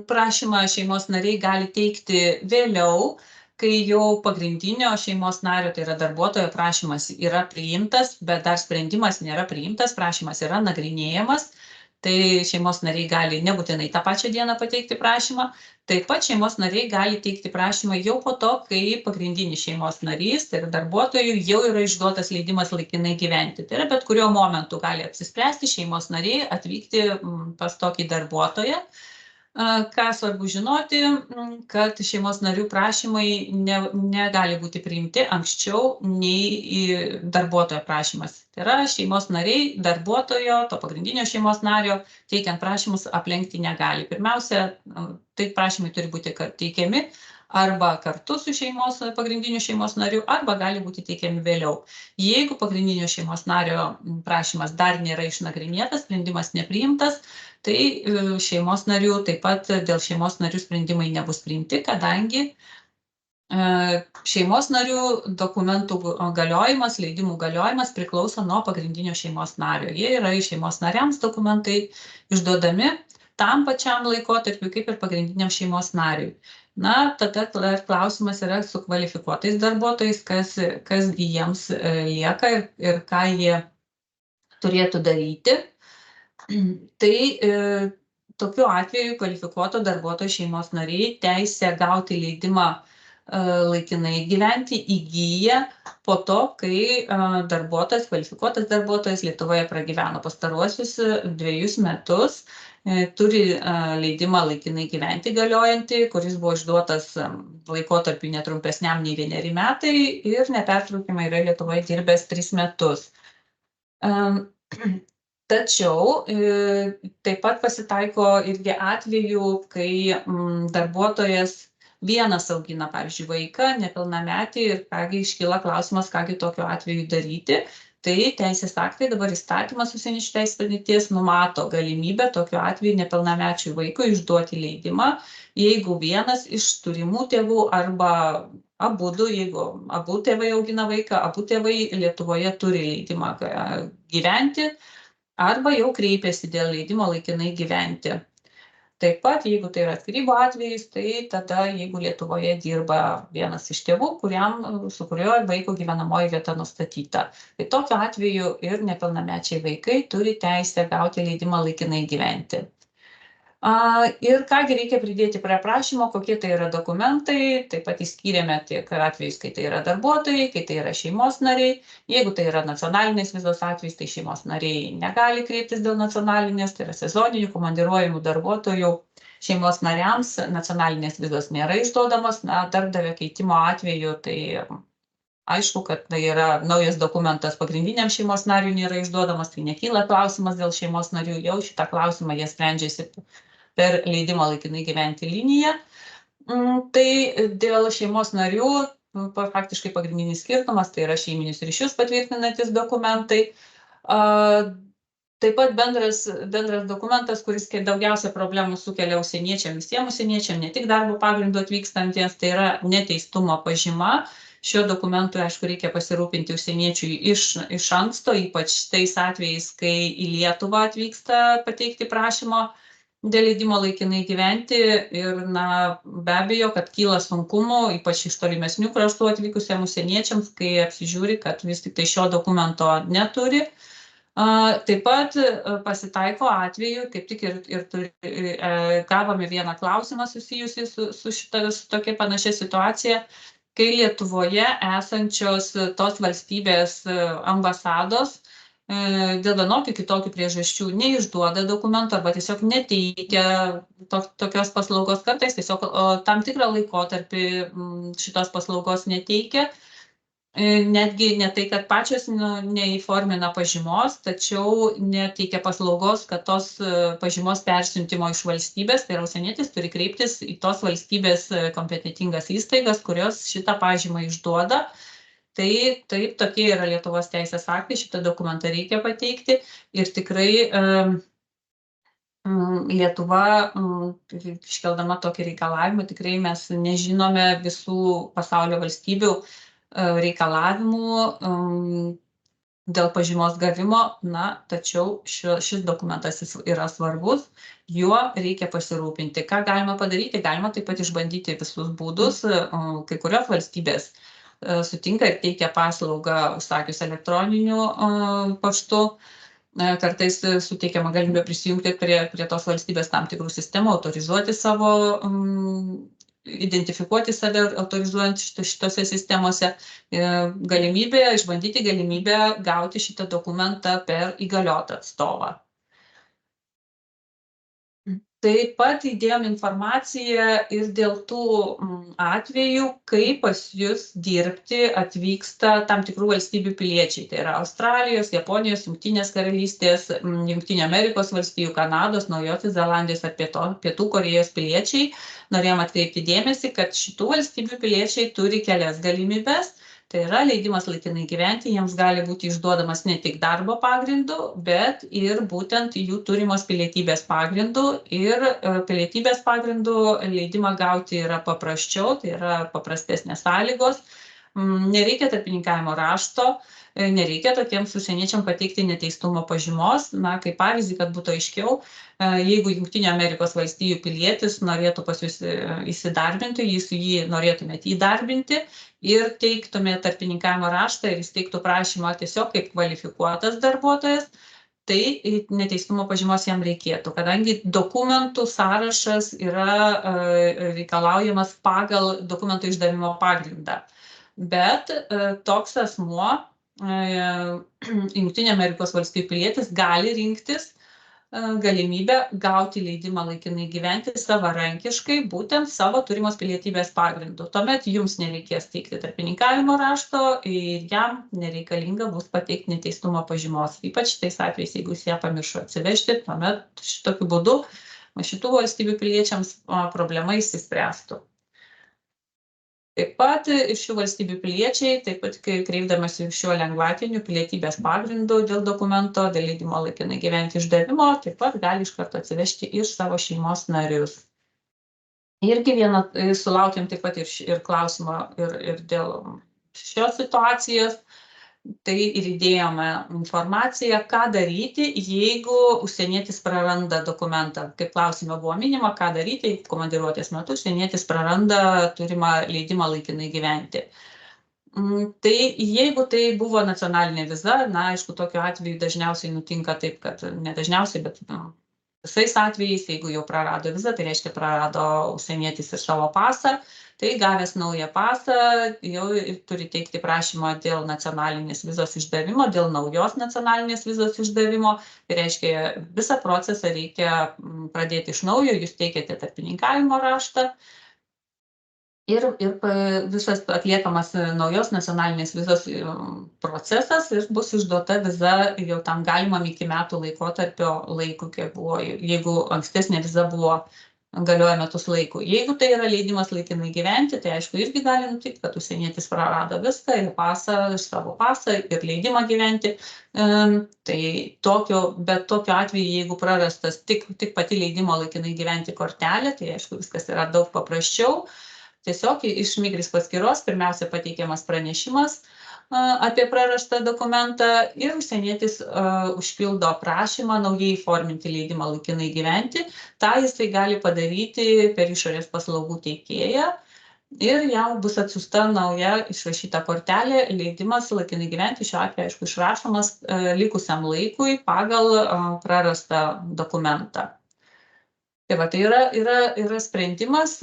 Prašymą šeimos nariai gali teikti vėliau, kai jau pagrindinio šeimos nario, tai yra darbuotojo prašymas yra priimtas, bet dar sprendimas nėra priimtas, prašymas yra nagrinėjamas, tai šeimos nariai gali nebūtinai tą pačią dieną pateikti prašymą. Taip pat šeimos nariai gali teikti prašymą jau po to, kai pagrindinis šeimos narys, tai yra darbuotojui, jau yra išduotas leidimas laikinai gyventi. Tai yra bet kuriuo momentu gali apsispręsti šeimos nariai atvykti pas tokį darbuotoją. Ką svarbu žinoti, kad šeimos narių prašymai negali būti priimti anksčiau nei darbuotojo prašymas. Tai yra šeimos nariai darbuotojo, to pagrindinio šeimos nario, teikiant prašymus aplenkti negali. Pirmiausia, tai prašymai turi būti teikiami arba kartu su pagrindiniu šeimos nariu, arba gali būti teikiami vėliau. Jeigu pagrindinio šeimos nario prašymas dar nėra išnagrinėtas, sprendimas nepriimtas, tai šeimos narių taip pat dėl šeimos narių sprendimai nebus priimti, kadangi šeimos narių dokumentų galiojimas, leidimų galiojimas priklauso nuo pagrindinio šeimos nario. Jie yra šeimos nariams dokumentai išduodami tam pačiam laikotarpiu kaip ir pagrindiniam šeimos nariui. Na, tada klausimas yra su kvalifikuotais darbuotojais, kas jiems lieka ir ką jie turėtų daryti. Tai tokiu atveju kvalifikuoto darbuotojo šeimos nariai teisę gauti leidimą laikinai gyventi įgyja po to, kai kvalifikuotas darbuotojas Lietuvoje pragyveno pastaruosius 2 metus, turi leidimą laikinai gyventi galiojantį, kuris buvo išduotas laikotarpiu netrumpesniam nei 1 metai ir nepertraukiamai yra Lietuvoje dirbęs 3 metus. Tačiau taip pat pasitaiko irgi atvejų, kai darbuotojas vienas augina, pavyzdžiui, vaiką, nepilnametį ir iškyla klausimas, kągi tokiu atveju daryti. Tai teisės aktai, dabar įstatymas užsieniečių teisės padėties numato galimybę tokiu atveju nepilnamečiui vaikui išduoti leidimą, jeigu vienas iš turimų tėvų arba abudu, jeigu abu tėvai augina vaiką, abu tėvai Lietuvoje turi leidimą gyventi, arba jau kreipėsi dėl leidimo laikinai gyventi. Taip pat, jeigu tai yra skyrybų atvejis, tai tada, jeigu Lietuvoje dirba vienas iš tėvų, su kuriuo vaiko gyvenamoji vieta nustatyta. Tai tokiu atveju ir nepilnamečiai vaikai turi teisę gauti leidimą laikinai gyventi. Ir kągi reikia pridėti prie prašymo, kokie tai yra dokumentai, taip pat įskyrėme tiek atvejus, kai tai yra darbuotojai, kai tai yra šeimos nariai. Jeigu tai yra nacionalinės vizos atvejs, tai šeimos nariai negali kreiptis dėl nacionalinės, tai yra sezoninių komandiruojamų darbuotojų šeimos nariams nacionalinės vizos nėra išduodamos. Darbdavio keitimo atveju, tai aišku, kad tai yra naujas dokumentas pagrindiniam šeimos nariui nėra išduodamas, tai nekyla klausimas dėl šeimos narių, jau šitą klausimą jie sprendžiasi per leidimo laikinai gyventi liniją. Tai dėl šeimos narių faktiškai pagrindinis skirtumas, tai yra šeiminius ryšius patvirtinantis dokumentai. Taip pat bendras dokumentas, kuris daugiausia problemų sukelia visiems užsieniečiam, ne tik darbo pagrindu atvykstantiems, tai yra neteistumo pažyma. Šiuo dokumentu, aišku, reikia pasirūpinti užsieniečiui iš anksto, ypač tais atvejais, kai į Lietuvą atvyksta pateikti prašymo dėl leidimo laikinai gyventi ir, be abejo, kad kyla sunkumų, ypač iš tolimesnių kraštų atvykusiems užsieniečiams, kai apsižiūri, kad vis tik tai šio dokumento neturi. Taip pat pasitaiko atveju, kaip tik ir gavome vieną klausimą susijusį su tokia panašia situacija, kai Lietuvoje esančios tos valstybės ambasados dėl vienokių kitokių priežasčių neišduoda dokumento arba tiesiog neteikia tokios paslaugos, kartais tiesiog tam tikrą laikotarpį šitos paslaugos neteikia. Netgi ne tai, kad pačios neįformina pažymos, tačiau neteikia paslaugos, kad tos pažymos persiuntimo iš valstybės, tai yra užsienietis turi kreiptis į tos valstybės kompetentingas įstaigas, kurios šitą pažymą išduoda. Tai taip, tokie yra Lietuvos teisės aktai, šitą dokumentą reikia pateikti ir tikrai Lietuva, iškeldama tokį reikalavimą, tikrai mes nežinome visų pasaulio valstybių reikalavimų dėl pažymos gavimo, tačiau šis dokumentas yra svarbus, juo reikia pasirūpinti. Ką galima padaryti? Galima taip pat išbandyti visus būdus, kai kurios valstybės sutinka ir teikia paslaugą užsakius elektroniniu paštu. Kartais suteikiama galimybė prisijungti prie tos valstybės tam tikrų sistemų, autorizuoti savo, identifikuoti save autorizuojant šitose sistemose. Išbandyti galimybę gauti šitą dokumentą per įgaliotą atstovą. Taip pat įdėjom informaciją ir dėl tų atvejų, kai pas jus dirbti atvyksta tam tikrų valstybių piliečiai. Tai yra Australijos, Japonijos, Jungtinės karalystės, Jungtinių Amerikos valstijų, Kanados, Naujosios Zelandijos ar Pietų Korėjos piliečiai. Norėjom atkreipti dėmesį, kad šitų valstybių piliečiai turi kelias galimybes. Tai yra leidimas laikinai gyventi, jiems gali būti išduodamas ne tik darbo pagrindu, bet ir būtent jų turimos pilietybės pagrindu. Ir pilietybės pagrindu leidimą gauti yra paprasčiau, tai yra paprastesnės sąlygos. Nereikia tarpininkavimo rašto, nereikia tokiems užsieniečiams pateikti neteistumo pažymos. Na, kaip pavyzdį, kad būtų aiškiau, jeigu Jungtinių Amerikos valstijų pilietis norėtų pas jūs įsidarbinti, jūs jį norėtumėte įdarbinti ir teiktumėte tarpininkavimo raštą ir jis teiktų prašymą tiesiog kaip kvalifikuotas darbuotojas, tai neteistumo pažymos jam reikėtų, kadangi dokumentų sąrašas yra reikalaujamas pagal dokumentų išdavimo pagrindą. Bet toks asmuo, Jungtinių Amerikos valstijų pilietis, gali rinktis galimybę gauti leidimą laikinai gyventi savarankiškai, būtent savo turimos pilietybės pagrindu. Tuomet jums nereikės teikti tarpininkavimo rašto ir jam nereikalinga bus pateikti neteistumo pažymos. Ypač tais atvejais, jeigu jis ją pamiršo atsivežti, tuomet šitokiu būdu šitų valstybių piliečiams problema išsispręstų. Taip pat iš šių valstybių piliečiai, taip pat kreipdamasi šiuo lengvatiniu pilietybės pagrindu dėl dokumento, dėl leidimo laikinai gyventi išdavimo, taip pat gali iš karto atsivežti ir savo šeimos narius. Irgi sulaukėm taip pat ir klausimo ir dėl šios situacijos. Tai ir įdėjome informaciją, ką daryti, jeigu užsienietis praranda dokumentą. Kaip klausime buvo minima, ką daryti, jeigu komandiruotės metu užsienietis praranda turimą leidimą laikinai gyventi. Tai jeigu tai buvo nacionalinė viza, na, aišku, tokiu atveju dažniausiai nutinka taip, kad ne dažniausiai, bet visais atvejais, jeigu jau prarado vizą, tai reiškia prarado užsienietis ir savo pasą. Tai gavęs naują pasą, jau turi teikti prašymą dėl nacionalinės vizos išdavimo, dėl naujos nacionalinės vizos išdavimo. Tai reiškia, visą procesą reikia pradėti iš naujo, jūs teikiate tarpininkavimo raštą. Ir visas atliekamas naujos nacionalinės vizos procesas ir bus išduota viza jau tam galimam iki metų laikotarpio laikų, kiek buvo, jeigu ankstesnė viza buvo galioja metus laiko. Jeigu tai yra leidimas laikinai gyventi, tai aišku irgi gali nutikti, kad užsienietis prarado viską, ir pasą, savo pasą, ir leidimą gyventi. Bet tokiu atveju, jeigu prarastas tik pati leidimo laikinai gyventi kortelė, tai aišku viskas yra daug paprasčiau. Tiesiog iš Migris paskyros pirmiausia pateikiamas pranešimas apie prarastą dokumentą ir užsienietis užpildo prašymą naujai įforminti leidimą laikinai gyventi. Ta jisai gali padaryti per išorės paslaugų teikėją ir jam bus atsiųsta nauja išrašyta kortelė, leidimas laikinai gyventi, šiuo atveju, aišku, išrašomas likusiam laikui pagal prarastą dokumentą. Tai va, tai yra sprendimas,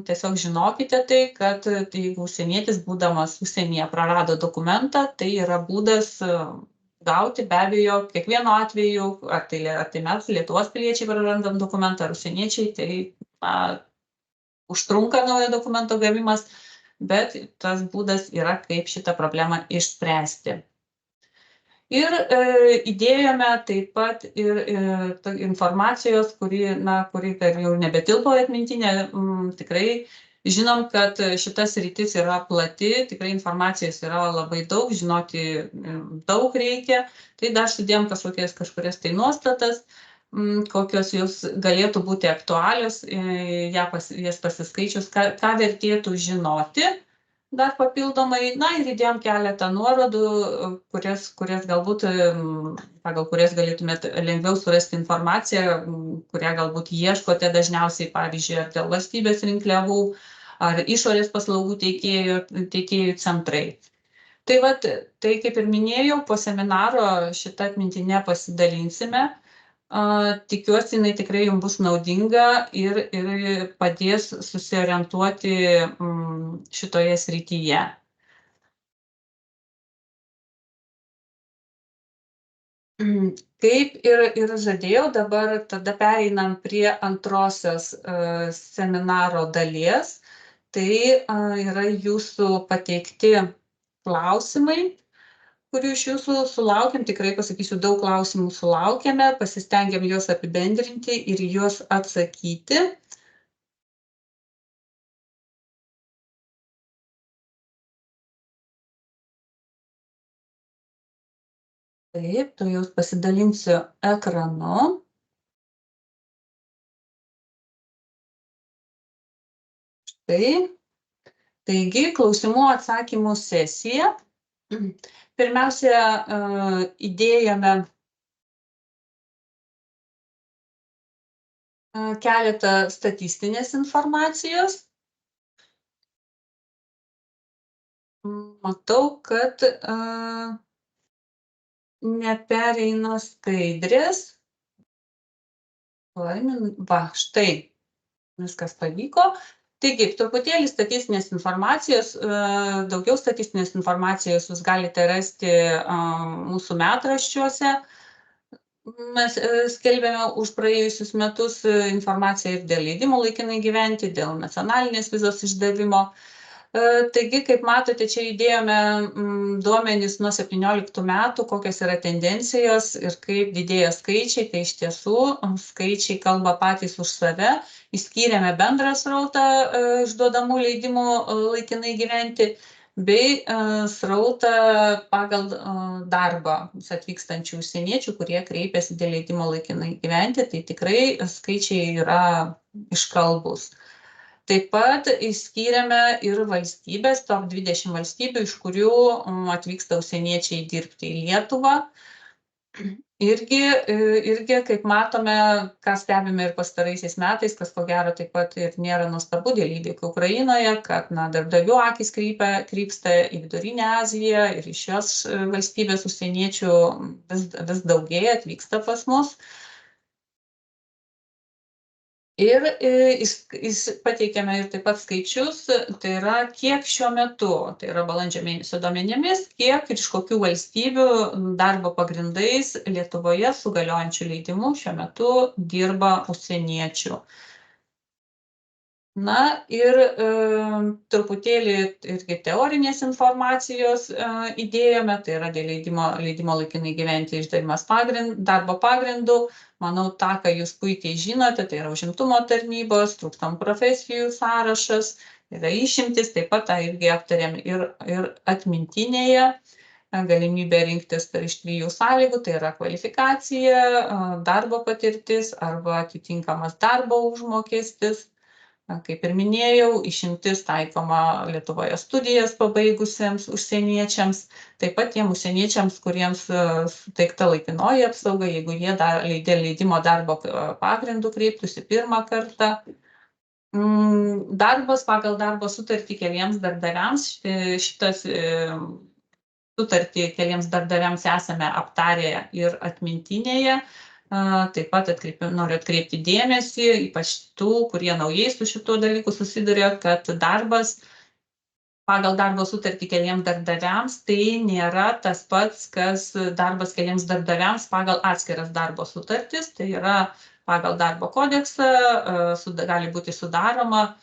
tiesiog žinokite tai, kad jeigu užsienietis būdamas užsienyje prarado dokumentą, tai yra būdas gauti be abejo kiekvieno atveju, ar tai mes Lietuvos piliečiai prarandam dokumentą, ar užsieniečiai, tai užtrunka naujo dokumento gavimas, bet tas būdas yra, kaip šitą problemą išspręsti. Ir įdėjome taip pat ir informacijos, kuri jau nebetilpo atmintinė. Tikrai žinom, kad šita sritis yra plati, tikrai informacijos yra labai daug, žinoti daug reikia. Tai dar sudėjom kažkurias tai nuostatas, kokios jos galėtų būti aktualios, jas pasiskaičius, ką vertėtų žinoti. Dar papildomai, ir įdėjom keletą nuorodų, kurias galbūt, pagal kurias galėtumėte lengviau surasti informaciją, kurią galbūt ieškote dažniausiai, pavyzdžiui, ar dėl valstybės rinkliavų, ar išorės paslaugų teikėjų centrai. Tai vat, tai kaip ir minėjau, po seminaro šitą atmintinę pasidalinsime. Tikiuosi, jinai tikrai jums bus naudinga ir padės susiorientuoti šitoje srityje. Kaip ir žadėjau, dabar tada pereinam prie antrosios seminaro dalies. Tai yra jūsų pateikti klausimai, kurių iš jūsų sulaukėm. Tikrai pasakysiu, daug klausimų sulaukėme, pasistengėm juos apibendrinti ir juos atsakyti. Taip, tu jau pasidalinsiu ekranu. Štai. Taigi, klausimų atsakymų sesija. Pirmiausia, įdėjome keletą statistinės informacijos. Matau, kad nepereina skaidrės. Va, štai, viskas pavyko. Taigi, truputėlį statistinės informacijos, daugiau statistinės informacijos jūs galite rasti mūsų metraščiuose. Mes skelbėme už praėjusius metus informaciją ir dėl leidimo laikinai gyventi, dėl nacionalinės vizos išdavimo. Taigi, kaip matote, čia įdėjome duomenys nuo 17 metų, kokios yra tendencijos ir kaip didėja skaičiai. Tai iš tiesų skaičiai kalba patys už save. Išskyrėme bendrą srautą išduodamų leidimų laikinai gyventi bei srautą pagal darbą atvykstančių užsieniečių, kurie kreipiasi dėl leidimo laikinai gyventi. Tai tikrai skaičiai yra iškalbūs. Taip pat išskyrėme ir valstybės, top 20 valstybių, iš kurių atvyksta užsieniečiai dirbti į Lietuvą. Irgi, kaip matome, ką stebime ir pastaraisiais metais, kas ko gero taip pat ir nėra nuostabu dėl įvykių Ukrainoje, kad darbdavių akys krypsta į Vidurinę Aziją ir iš šios valstybės užsieniečių vis daugėja, atvyksta pas mus. Ir pateikėme ir taip pat skaičius, tai yra kiek šiuo metu, tai yra balandžio mėnesio duomenimis, kiek ir iš kokių valstybių darbo pagrindais Lietuvoje su galiojančiu leidimu šiuo metu dirba užsieniečių. Na ir truputėlį irgi teorinės informacijos įdėjome, tai yra dėl leidimo laikinai gyventi išdavimas darbo pagrindų. Manau, tą, ką jūs puikiai žinote, tai yra užimtumo tarnybos, trūkstamų profesijų sąrašas, yra išimtis, taip pat tą irgi aptarėm ir atmintinėje galimybė rinktis iš 3 sąlygų, tai yra kvalifikacija, darbo patirtis arba atitinkamas darbo užmokestis. Kaip ir minėjau, išimtis taikoma Lietuvoje studijas pabaigusiems užsieniečiams, taip pat tiem užsieniečiams, kuriems suteikta laikinoji apsauga, jeigu jie dėl leidimo darbo pagrindų kreiptųsi pirmą kartą. Darbas pagal darbo sutartį keliems darbdaviams, šitas sutartį keliems darbdaviams esame aptarę ir atmintinėje. Taip pat noriu atkreipti dėmesį, ypač tų, kurie naujai su šituo dalyku susiduria, kad darbas pagal darbo sutartį keliems darbdaviams tai nėra tas pats, kas darbas keliems darbdaviams pagal atskiras darbo sutartis. Tai yra pagal darbo kodeksą gali būti sudaroma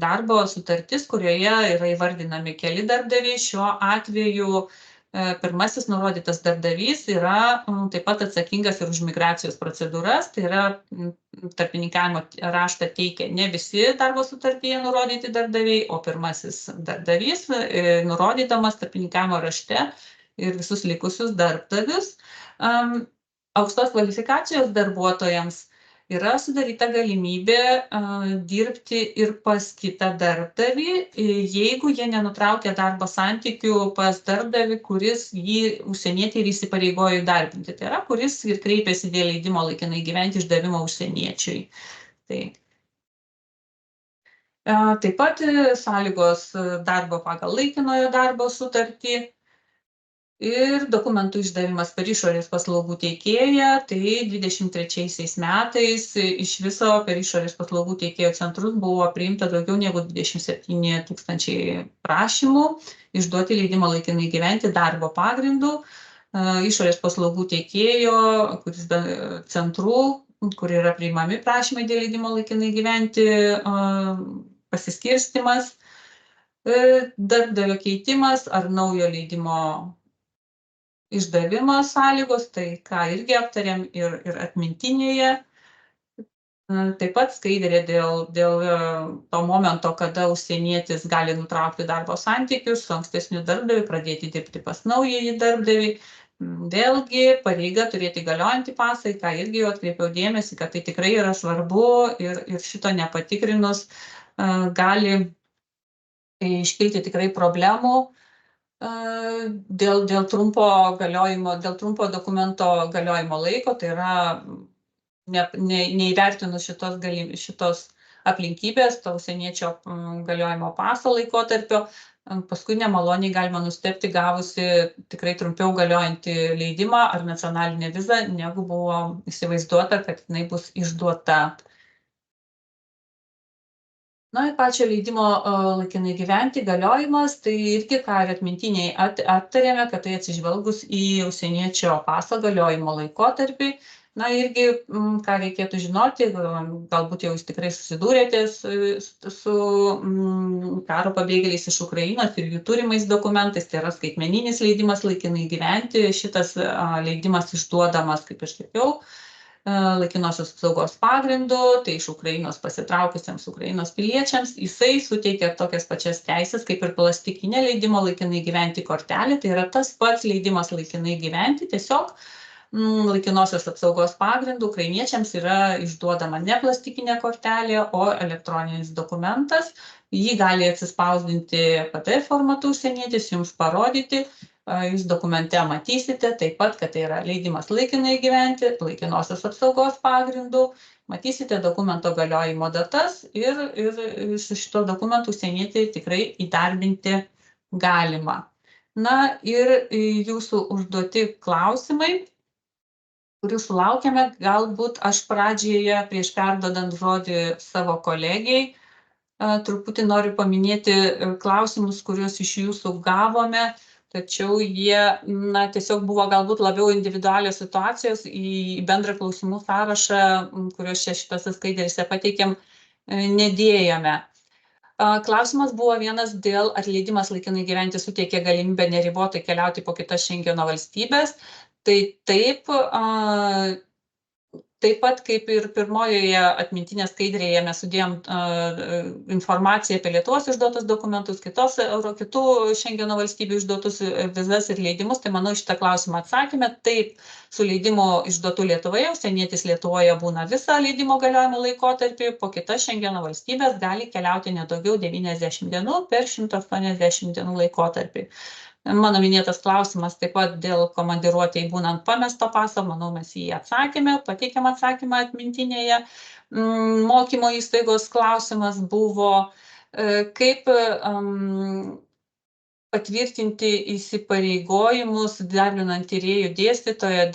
darbo sutartis, kurioje yra įvardinami keli darbdaviai. Šiuo atveju pirmasis nurodytas darbdavys yra taip pat atsakingas ir už migracijos procedūras, tai yra tarpininkavimo raštą teikia ne visi darbo sutartyje nurodyti darbdaviai, o pirmasis darbdavys, nurodydamas tarpininkavimo rašte ir visus likusius darbdavius. Aukštos kvalifikacijos darbuotojams yra sudaryta galimybė dirbti ir pas kitą darbdavį, jeigu jie nenutraukia darbo santykių pas darbdavį, kuris jį užsienietį ir įsipareigojo įdarbinti. Tai yra, kuris ir kreipėsi dėl leidimo laikinai gyventi išdavimo užsieniečiui. Taip pat sąlygos darbo pagal laikinojo darbo sutartį. Ir dokumentų išdavimas per išorės paslaugų teikėją, tai 23 metais iš viso per išorės paslaugų teikėjo centrus buvo priimta daugiau negu 27 000 prašymų išduoti leidimą laikinai gyventi darbo pagrindų. išorės paslaugų teikėjo, centrų, kur yra priimami prašymai dėl leidimo laikinai gyventi, pasiskirstimas, darbdavio keitimas ar naujo leidimo išdavimo sąlygos, tai ką irgi aptarėm ir atmintinėje. Taip pat skaidrė dėl to momento, kada užsienietis gali nutraukti darbo santykius su ankstesniu darbdaviu, pradėti dirbti pas naująjį darbdavį. Vėlgi pareiga turėti galiojantį pasą, į ką irgi jau atkreipiau dėmesį, kad tai tikrai yra svarbu ir šito nepatikrinus gali iškilti tikrai problemų dėl trumpo galiojimo, dėl trumpo dokumento galiojimo laiko, tai yra neįvertinus šitos aplinkybės, to užsieniečio galiojimo paso laikotarpio, paskui nemaloniai galima nustebti gavusi tikrai trumpiau galiojantį leidimą ar nacionalinę vizą, negu buvo įsivaizduota, kad jinai bus išduota. Na ir pačio leidimo laikinai gyventi galiojimas, tai irgi ką ir atmintiniai aptarėme, kad tai atsižvelgus į užsieniečio paso galiojimo laikotarpį. Na irgi, ką reikėtų žinoti, galbūt jau jūs tikrai susidūrėte su karo pabėgėliais iš Ukrainos ir jų turimais dokumentais, tai yra skaitmeninis leidimas laikinai gyventi, šitas leidimas išduodamas, kaip aš sakiau, laikinosios apsaugos pagrindu, tai iš Ukrainos pasitraukusiems Ukrainos piliečiams, jisai suteikia tokias pačias teisės, kaip ir plastikinė leidimo laikinai gyventi kortelė, tai yra tas pats leidimas laikinai gyventi, tiesiog laikinosios apsaugos pagrindų ukrainiečiams yra išduodama ne plastikinė kortelė, o elektroninis dokumentas. Jį gali atsispausdinti PDF formatu užsienietis, jums parodyti. Jūs dokumente matysite taip pat, kad tai yra leidimas laikinai gyventi, laikinosios apsaugos pagrindų. Matysite dokumento galiojimo datas ir su šito dokumentu užsienietį tikrai įdarbinti galima. Na ir jūsų užduoti klausimai, kurių sulaukėme, galbūt aš pradžioje prieš perduodant žodį savo kolegijai, truputį noriu paminėti klausimus, kuriuos iš jūsų gavome, tačiau jie tiesiog buvo galbūt labiau individualios situacijos, į bendrą klausimų sąrašą, kuriuos čia šitose skaidrėse pateikėm, nedėjome. Klausimas buvo vienas dėl atleidimas laikinai gyventi suteikė galimybę neribotai keliauti po kitas Šengeno valstybės. Tai taip pat kaip ir pirmojoje atmintinės skaidrėje mes sudėjom informaciją apie Lietuvos išduotus dokumentus, kitų Šengeno valstybių išduotus vizas ir leidimus, tai manau šitą klausimą atsakėme. Taip, su leidimu išduotu Lietuvoje, užsienietis Lietuvoje būna visą leidimo galiojimo laikotarpį, po kitas Šengeno valstybės gali keliauti ne daugiau 90 dienų per 180 dienų laikotarpį. Mano minėtas klausimas taip pat dėl komandiruotėje būnant pamesto paso, manau, mes jį atsakėme, pateikėm atsakymą atmintinėje. Mokymo įstaigos klausimas buvo, kaip patvirtinti įsipareigojimus darbinant tyrėjų dėstytoją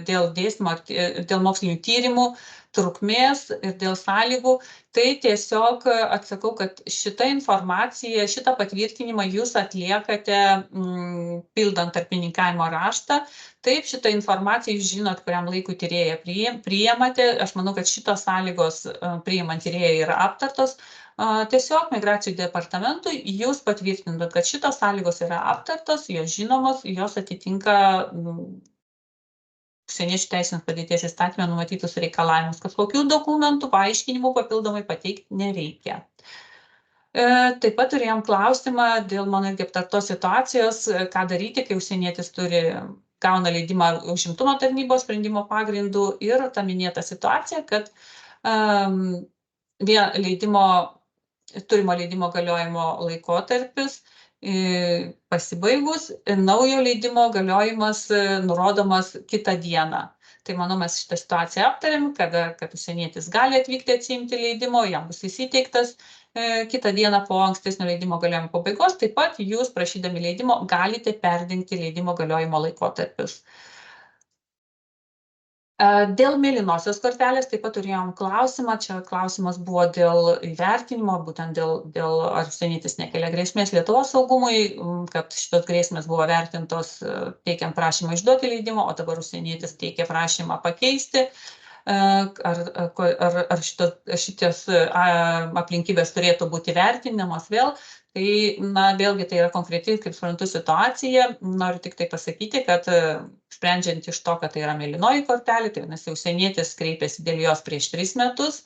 dėl mokslinių tyrimų trukmės ir dėl sąlygų. Tai tiesiog atsakau, kad šitą informaciją, šitą patvirtinimą jūs atliekate pildant tarpininkavimo raštą. Taip, šitą informaciją jūs žinot, kuriam laikui tyrėją priimate. Aš manau, kad šitos sąlygos priimant tyrėją yra aptartos. Tiesiog migracijų departamentui jūs patvirtinat, kad šitos sąlygos yra aptartos, jos žinomos, jos atitinka užsieniečių teisinės padėties įstatyme numatytus reikalavimus. Kažkokių dokumentų, paaiškinimų papildomai pateikti nereikia. Taip pat turėjom klausimą dėl mano irgi aptartos situacijos, ką daryti, kai užsienietis gauna leidimą užimtumo tarnybos sprendimo pagrindų ir ta minėta situacija, kad turimo leidimo galiojimo laikotarpis pasibaigus, naujo leidimo galiojimas nurodomas kitą dieną. Tai manau, mes šitą situaciją aptarėm, kad užsienietis gali atvykti atsiimti leidimo, jam bus įsteigtas kitą dieną po ankstesnio leidimo galiojimo pabaigos. Taip pat jūs, prašydami leidimo, galite perdengti leidimo galiojimo laikotarpius. Dėl mėlynosios kortelės taip pat turėjom klausimą. Čia klausimas buvo dėl įvertinimo, būtent dėl ar užsienietis nekelia grėsmės Lietuvos saugumui, kad šitos grėsmės buvo vertintos teikiant prašymą išduoti leidimą, o dabar užsienietis teikia prašymą pakeisti. Ar šitos aplinkybės turėtų būti vertinamos vėl. Tai, vėlgi tai yra konkreti, kaip suprantu, situacija. Noriu tik tai pasakyti, kad sprendžiant iš to, kad tai yra mėlynoji kortelė, tai vadinasi, užsienietis kreipėsi dėl jos prieš 3 metus.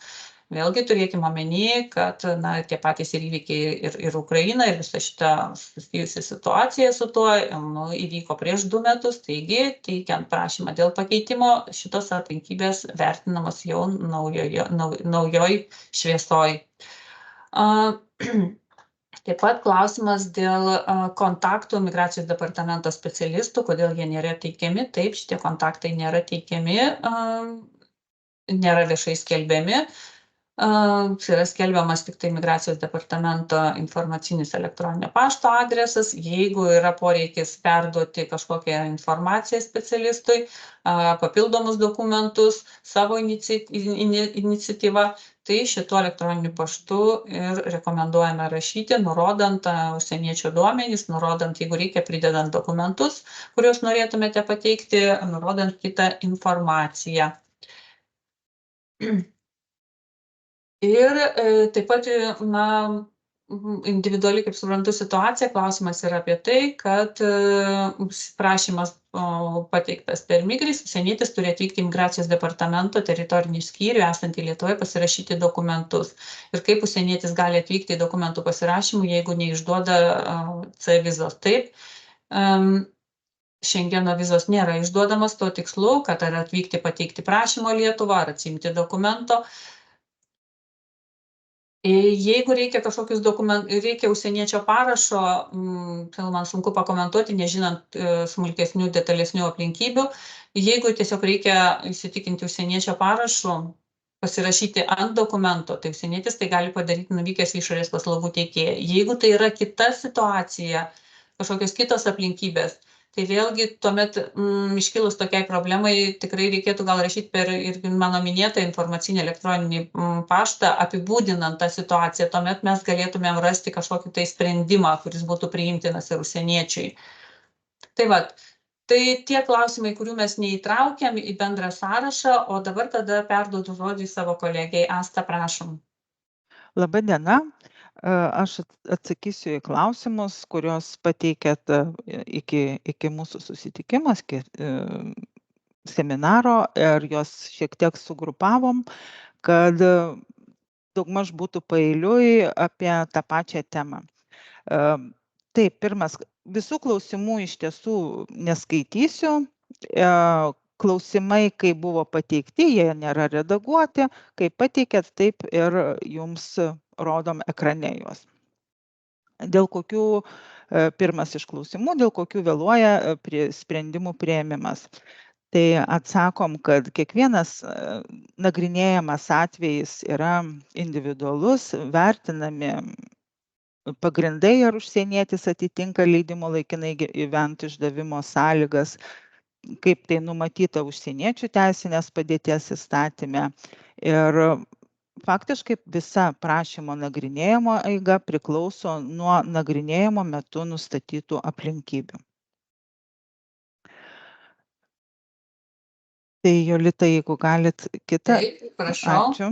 Vėlgi turėkime omeny, kad tie patys ir įvykiai ir Ukraina, ir visa šita susijusi situacija su tuo įvyko prieš 2 metus. Taigi, teikiant prašymą dėl pakeitimo, šitos aplinkybės vertinamos jau naujoj šviesoj. Taip pat klausimas dėl kontaktų migracijos departamento specialistų, kodėl jie nėra teikiami. Taip, šitie kontaktai nėra teikiami, nėra viešai skelbiami. Yra skelbiamas tik tai migracijos departamento informacinis elektroninio pašto adresas. Jeigu yra poreikis perduoti kažkokią informaciją specialistui, papildomus dokumentus savo iniciatyvą, tai šituo elektroniniu paštu ir rekomenduojame rašyti, nurodant užsieniečio duomenys, nurodant, jeigu reikia, pridedant dokumentus, kuriuos norėtumėte pateikti, nurodant kitą informaciją. Ir taip pat, individuali, kaip suprantu, situacija, klausimas yra apie tai, kad prašymas pateiktas per Migris, užsienietis turi atvykti į migracijos departamento teritorinį skyrių esantį Lietuvoje pasirašyti dokumentus. Ir kaip užsienietis gali atvykti į dokumentų pasirašymų, jeigu neišduoda C vizos. Taip, Šengeno vizos nėra išduodamas tuo tikslu, kad ar atvykti pateikti prašymo Lietuvą, ar atsiimti dokumento. Jeigu reikia kažkokius dokumentus, reikia užsieniečio parašo, tai man sunku pakomentuoti, nežinant smulkesnių, detalesnių aplinkybių. Jeigu tiesiog reikia įsitikinti užsieniečio parašu, pasirašyti ant dokumento, tai užsienietis tai gali padaryti nuvykęs į išorės paslaugų teikėją. Jeigu tai yra kita situacija, kažkokios kitos aplinkybės, tai vėlgi tuomet iškilus tokiai problemai tikrai reikėtų gal rašyti per ir mano minėtą informacinį elektroninį paštą, apibūdinant tą situaciją, tuomet mes galėtumėm rasti kažkokį tai sprendimą, kuris būtų priimtinas ir užsieniečiui. Tai va, tai tie klausimai, kurių mes neįtraukiam į bendrą sąrašą, o dabar tada perduodu žodį savo kolegijai. Asta, prašom. Labą dieną. Aš atsakysiu į klausimus, kuriuos pateikėt iki mūsų susitikimo, seminaro, ir juos šiek tiek sugrupavom, kad daugmaž būtų paeiliui apie tą pačią temą. Taip, pirmas, visų klausimų iš tiesų neskaitysiu. Klausimai, kai buvo pateikti, jie nėra redaguoti, kai pateikėt, taip ir jums rodom ekrane juos. Dėl kokių, pirmas iš klausimų, dėl kokių vėluoja sprendimų priėmimas. Tai atsakom, kad kiekvienas nagrinėjamas atvejis yra individualus, vertinami pagrindai, ar užsienietis atitinka leidimo laikinai gyventi išdavimo sąlygas, kaip tai numatyta užsieniečių teisinės padėties įstatyme. Ir faktiškai visa prašymo nagrinėjimo eiga priklauso nuo nagrinėjimo metu nustatytų aplinkybių. Tai Jolita, jeigu galit kitą. Taip, prašau. Ačiū.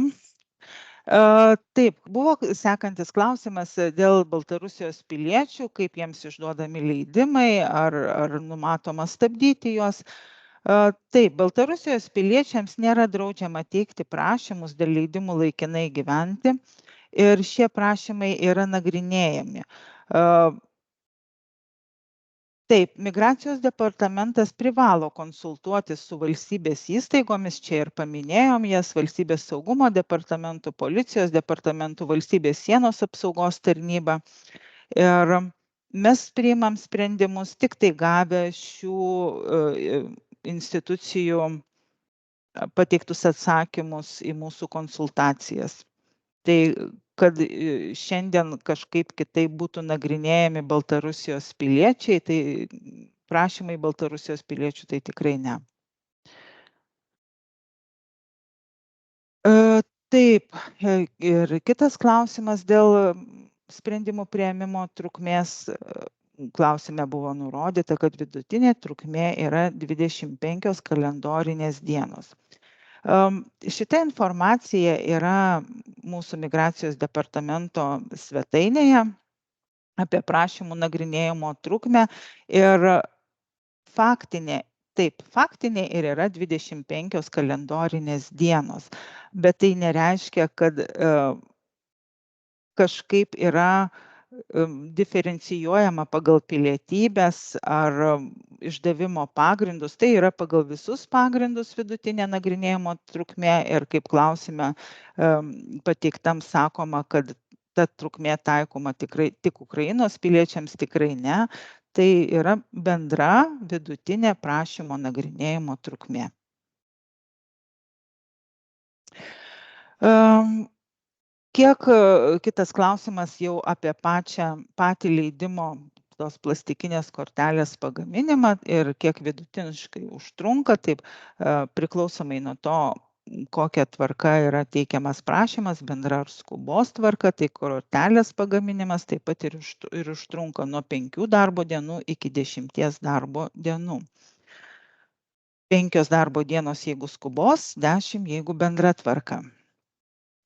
Taip, buvo sekantis klausimas dėl Baltarusijos piliečių, kaip jiems išduodami leidimai, ar numatoma stabdyti juos. Taip, Baltarusijos piliečiams nėra draudžiama teikti prašymus dėl leidimų laikinai gyventi ir šie prašymai yra nagrinėjami. Taip, migracijos departamentas privalo konsultuotis su valstybės įstaigomis, čia ir paminėjom jas, valstybės saugumo departamentų, policijos departamentų, valstybės sienos apsaugos tarnyba. Ir mes priimam sprendimus tik tai gavę šių institucijų pateiktus atsakymus į mūsų konsultacijas. Tai kad šiandien kažkaip kitaip būtų nagrinėjami Baltarusijos piliečiai, tai prašymai Baltarusijos piliečių tai tikrai ne. Taip, ir kitas klausimas dėl sprendimų priėmimo trukmės. Klausime buvo nurodyta, kad vidutinė trukmė yra 25 kalendorinės dienos. Šita informacija yra mūsų migracijos departamento svetainėje apie prašymų nagrinėjimo trukmę ir faktinė ir yra 25 kalendorinės dienos, bet tai nereiškia, kad kažkaip yra diferencijuojama pagal pilietybės ar išdavimo pagrindus. Tai yra pagal visus pagrindus vidutinė nagrinėjimo trukmė ir kaip klausime pateiktam sakoma, kad ta trukmė taikoma tikrai tik Ukrainos piliečiams, tikrai ne. Tai yra bendra vidutinė prašymo nagrinėjimo trukmė. Kitas klausimas jau apie patį leidimo tos plastikinės kortelės pagaminimą ir kiek vidutiniškai užtrunka, taip priklausomai nuo to, kokia tvarka yra teikiamas prašymas, bendra ar skubos tvarka, tai kortelės pagaminimas taip pat ir užtrunka nuo 5 darbo dienų iki 10 darbo dienų. 5 darbo dienos, jeigu skubos, 10, jeigu bendra tvarka.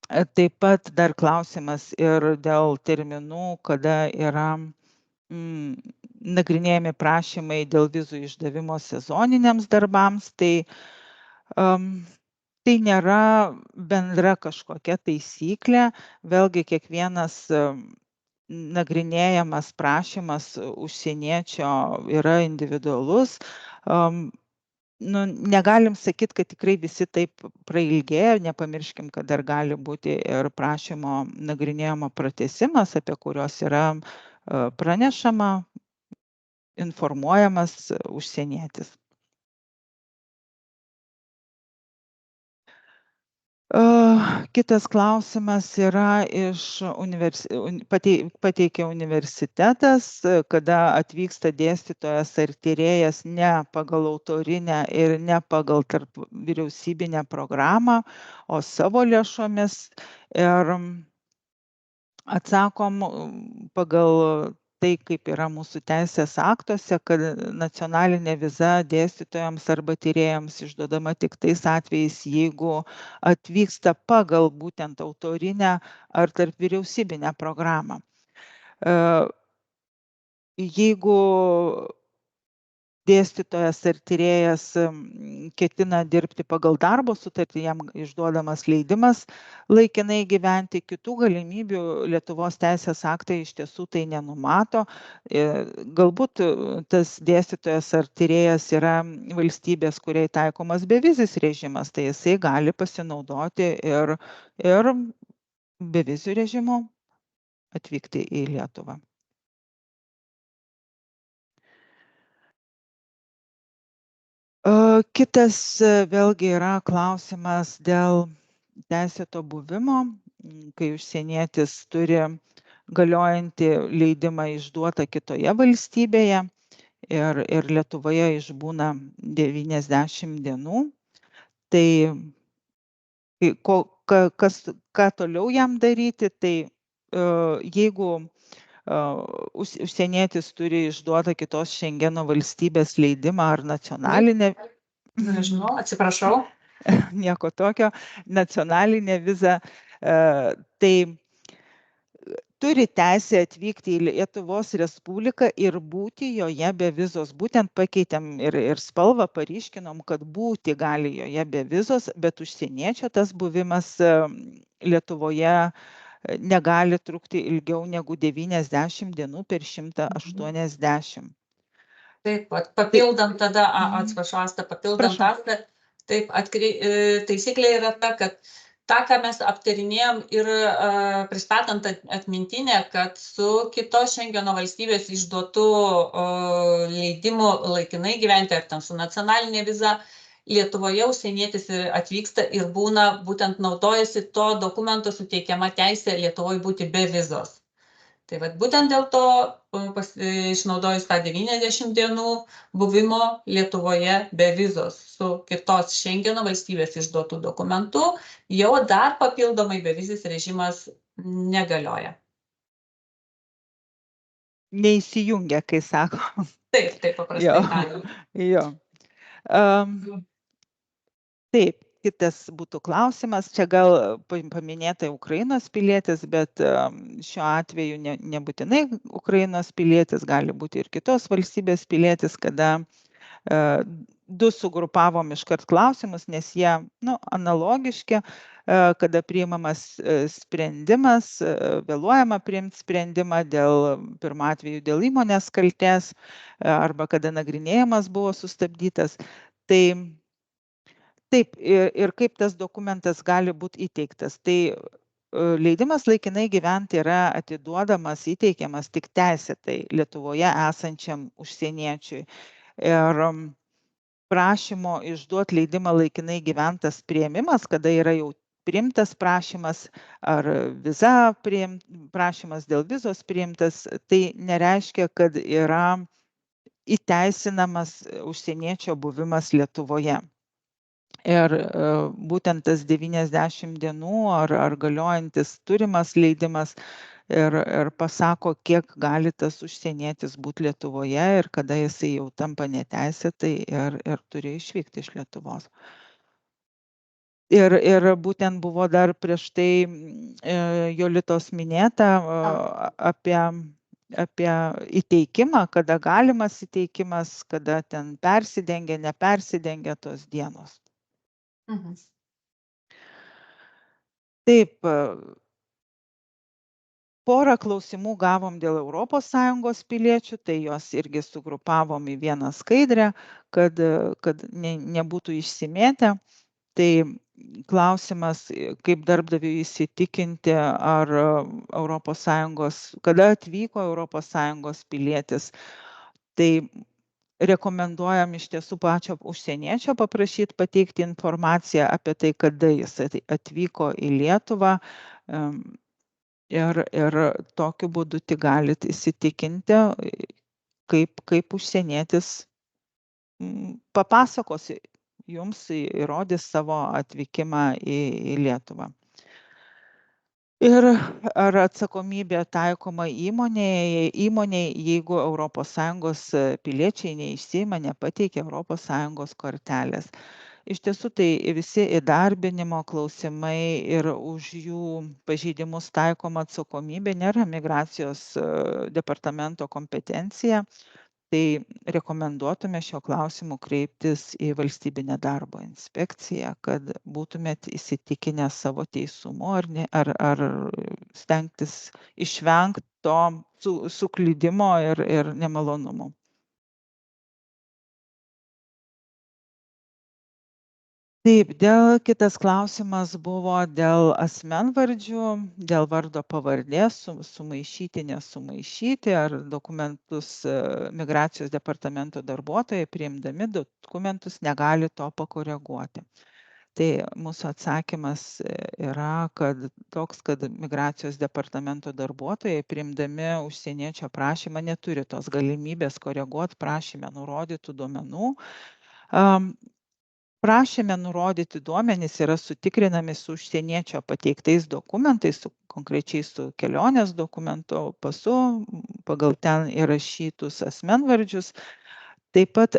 Taip pat dar klausimas ir dėl terminų, kada yra nagrinėjami prašymai dėl vizų išdavimo sezoniniams darbams. Tai nėra bendra kažkokia taisyklė. Vėlgi kiekvienas nagrinėjamas prašymas užsieniečio yra individualus. Negalim sakyti, kad tikrai visi taip prailgėjo, nepamirškim, kad dar gali būti ir prašymo nagrinėjimo pratęsimas, apie kuriuos yra pranešama, informuojamas užsienietis. Kitas klausimas yra pateikė universitetas, kada atvyksta dėstytojas ar tyrėjas ne pagal autorinę ir ne pagal tarpvyriausybinę programą, o savo lėšomis. Ir atsakom pagal tai, kaip yra mūsų teisės aktuose, kad nacionalinė viza dėstytojams arba tyrėjams išduodama tik tais atvejais, jeigu atvyksta pagal būtent autorinę ar tarpvyriausybinę programą. Jeigu dėstytojas ar tyrėjas ketina dirbti pagal darbo sutartį, jam išduodamas leidimas laikinai gyventi, kitų galimybių Lietuvos teisės aktai iš tiesų tai nenumato. Galbūt tas dėstytojas ar tyrėjas yra valstybės, kuriai taikomas bevizis režimas, tai jisai gali pasinaudoti ir bevizių režimu atvykti į Lietuvą. Kitas vėlgi yra klausimas dėl teisėto buvimo, kai užsienietis turi galiojantį leidimą išduotą kitoje valstybėje ir Lietuvoje išbūna 90 dienų. Tai ką toliau jam daryti, tai jeigu užsienietis turi išduotą kitos Šengeno valstybės leidimą ar nacionalinę. Nežinau, atsiprašau. Nieko tokio, nacionalinė viza, tai turi teisę atvykti į Lietuvos Respubliką ir būti joje be vizos. Būtent pakeitėm ir spalvą, paryškinom, kad būti gali joje be vizos, bet užsieniečio tas buvimas Lietuvoje negali trukti ilgiau negu 90 dienų per 180. Taip, papildant tada, atsiprašau, Asta, papildant Asta, taip, taisyklė yra ta, kad tą, ką mes aptarinėjom ir pristatant atmintinę, kad su kitos Šengeno valstybės išduotu leidimu laikinai gyventi ar ten su nacionalinė viza, Lietuvoje užsienietis atvyksta ir būtent naudojasi to dokumento suteikiama teisė Lietuvoje būti be vizos. Tai vat būtent dėl to išnaudojus tą 90 dienų buvimo Lietuvoje be vizos su kitos Šengeno valstybės išduotų dokumentų, jau dar papildomai bevizis režimas negalioja. Neįsijungia, kai sako. Taip, paprastai tariant. Jo. Taip, kitas būtų klausimas, čia gal paminėta Ukrainos pilietis, bet šiuo atveju nebūtinai Ukrainos pilietis, gali būti ir kitos valstybės pilietis, kada du sugrupavom iškart klausimus, nes jie analogiški, kada priimamas sprendimas, vėluojama priimti sprendimą pirmu atveju dėl įmonės kaltės arba kada nagrinėjimas buvo sustabdytas. Tai taip, ir kaip tas dokumentas gali būti įteiktas. Tai leidimas laikinai gyventi yra atiduodamas, įteikiamas tik teisėtai Lietuvoje esančiam užsieniečiui. Ir prašymo išduoti leidimą laikinai gyventas priėmimas, kada yra jau priimtas prašymas ar prašymas dėl vizos priimtas, tai nereiškia, kad yra įteisinamas užsieniečio buvimas Lietuvoje. Ir būtent tas 90 dienų ar galiojantis turimas leidimas ir pasako, kiek gali tas užsienietis būti Lietuvoje ir kada jisai jau tampa neteisėtai ir turi išvykti iš Lietuvos. Ir būtent buvo dar prieš tai Jolitos minėta apie įteikimą, kada galimas įteikimas, kada ten persidengia, nepersidengia tos dienos. Taip, porą klausimų gavom dėl ES piliečių, tai juos irgi sugrupavom į vieną skaidrę, kad nebūtų išsimėtę. Tai klausimas, kaip darbdaviui įsitikinti, ar kada atvyko ES pilietis. Tai rekomenduojam iš tiesų pačio užsieniečio paprašyti pateikti informaciją apie tai, kada jis atvyko į Lietuvą. Ir tokiu būdu tik galite įsitikinti, kaip užsienietis papasakos jums, įrodys savo atvykimą į Lietuvą. Ir ar atsakomybė taikoma įmonėje, jeigu ES piliečiai neišsiima, nepateikia ES kortelės. Iš tiesų, tai visi įdarbinimo klausimai ir už jų pažeidimus taikoma atsakomybė nėra migracijos departamento kompetencija. Tai rekomenduotume šio klausimu kreiptis į valstybinę darbo inspekciją, kad būtumėt įsitikinę savo teisumu ar stengtis išvengti to suklydimo ir nemalonumų. Taip, kitas klausimas buvo dėl asmenvardžių, dėl vardo pavardės, sumaišyti, nesumaišyti, ar dokumentus migracijos departamento darbuotojai priimdami dokumentus negali to pakoreguoti. Tai mūsų atsakymas yra, kad migracijos departamento darbuotojai priimdami užsieniečio prašymą neturi tos galimybės koreguoti prašyme nurodytų duomenų. Prašyme nurodyti duomenys yra sutikrinami su užsieniečio pateiktais dokumentais, konkrečiai su kelionės dokumentu, pasu, pagal ten įrašytus asmenvardžius. Taip pat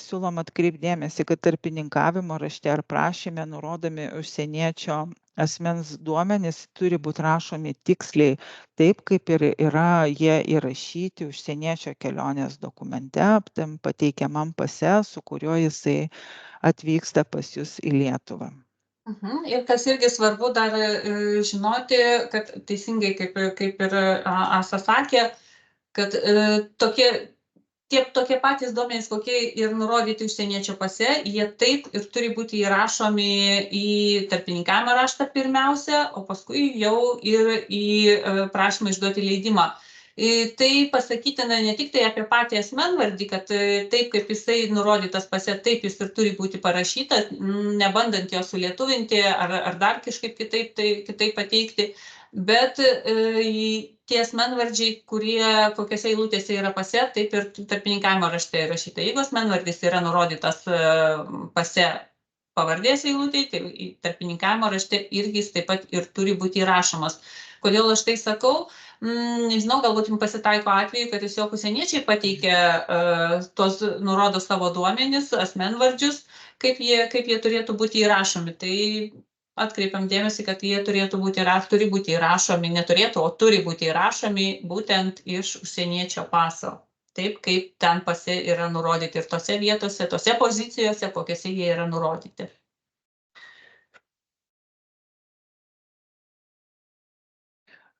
siūlom atkreipti dėmesį, kad tarpininkavimo rašte ar prašyme nurodomi užsieniečio asmens duomenys turi būti rašomi tiksliai, taip kaip ir yra jie įrašyti užsieniečio kelionės dokumente, tam pateikiamam pase, su kuriuo jisai atvyksta pas jūs į Lietuvą. Ir kas irgi svarbu dar žinoti, kad teisingai kaip ir Asa sakė, kad tokie patys duomenys, kokie ir nurodyti užsieniečio pase, jie taip ir turi būti įrašomi į tarpininkavimo raštą pirmiausia, o paskui jau ir į prašymą išduoti leidimą. Tai pasakytina ne tik tai apie patį asmenvardį, kad taip, kaip jisai nurodytas pase, taip jis ir turi būti parašytas, nebandant jo sulietuvinti ar dar kažkaip kitaip pateikti, bet tie asmenvardžiai, kurie kokiose eilutėse yra pase, taip ir tarpininkavimo rašte įrašyta. Jeigu asmenvardis yra nurodytas pase pavardės eilutėj, tai tarpininkavimo rašte irgi jis taip pat ir turi būti įrašomas. Kodėl aš tai sakau? Nežinau, galbūt jums pasitaiko atveju, kad tiesiog užsieniečiai pateikia nurodo savo duomenis, asmenvardžius, kaip jie turėtų būti įrašomi. Tai atkreipiam dėmesį, kad jie turi būti įrašomi, neturėtų, o turi būti įrašomi būtent iš užsieniečio paso. Taip, kaip ten pase yra nurodyti ir tose vietose, tose pozicijose, kokiose jie yra nurodyti.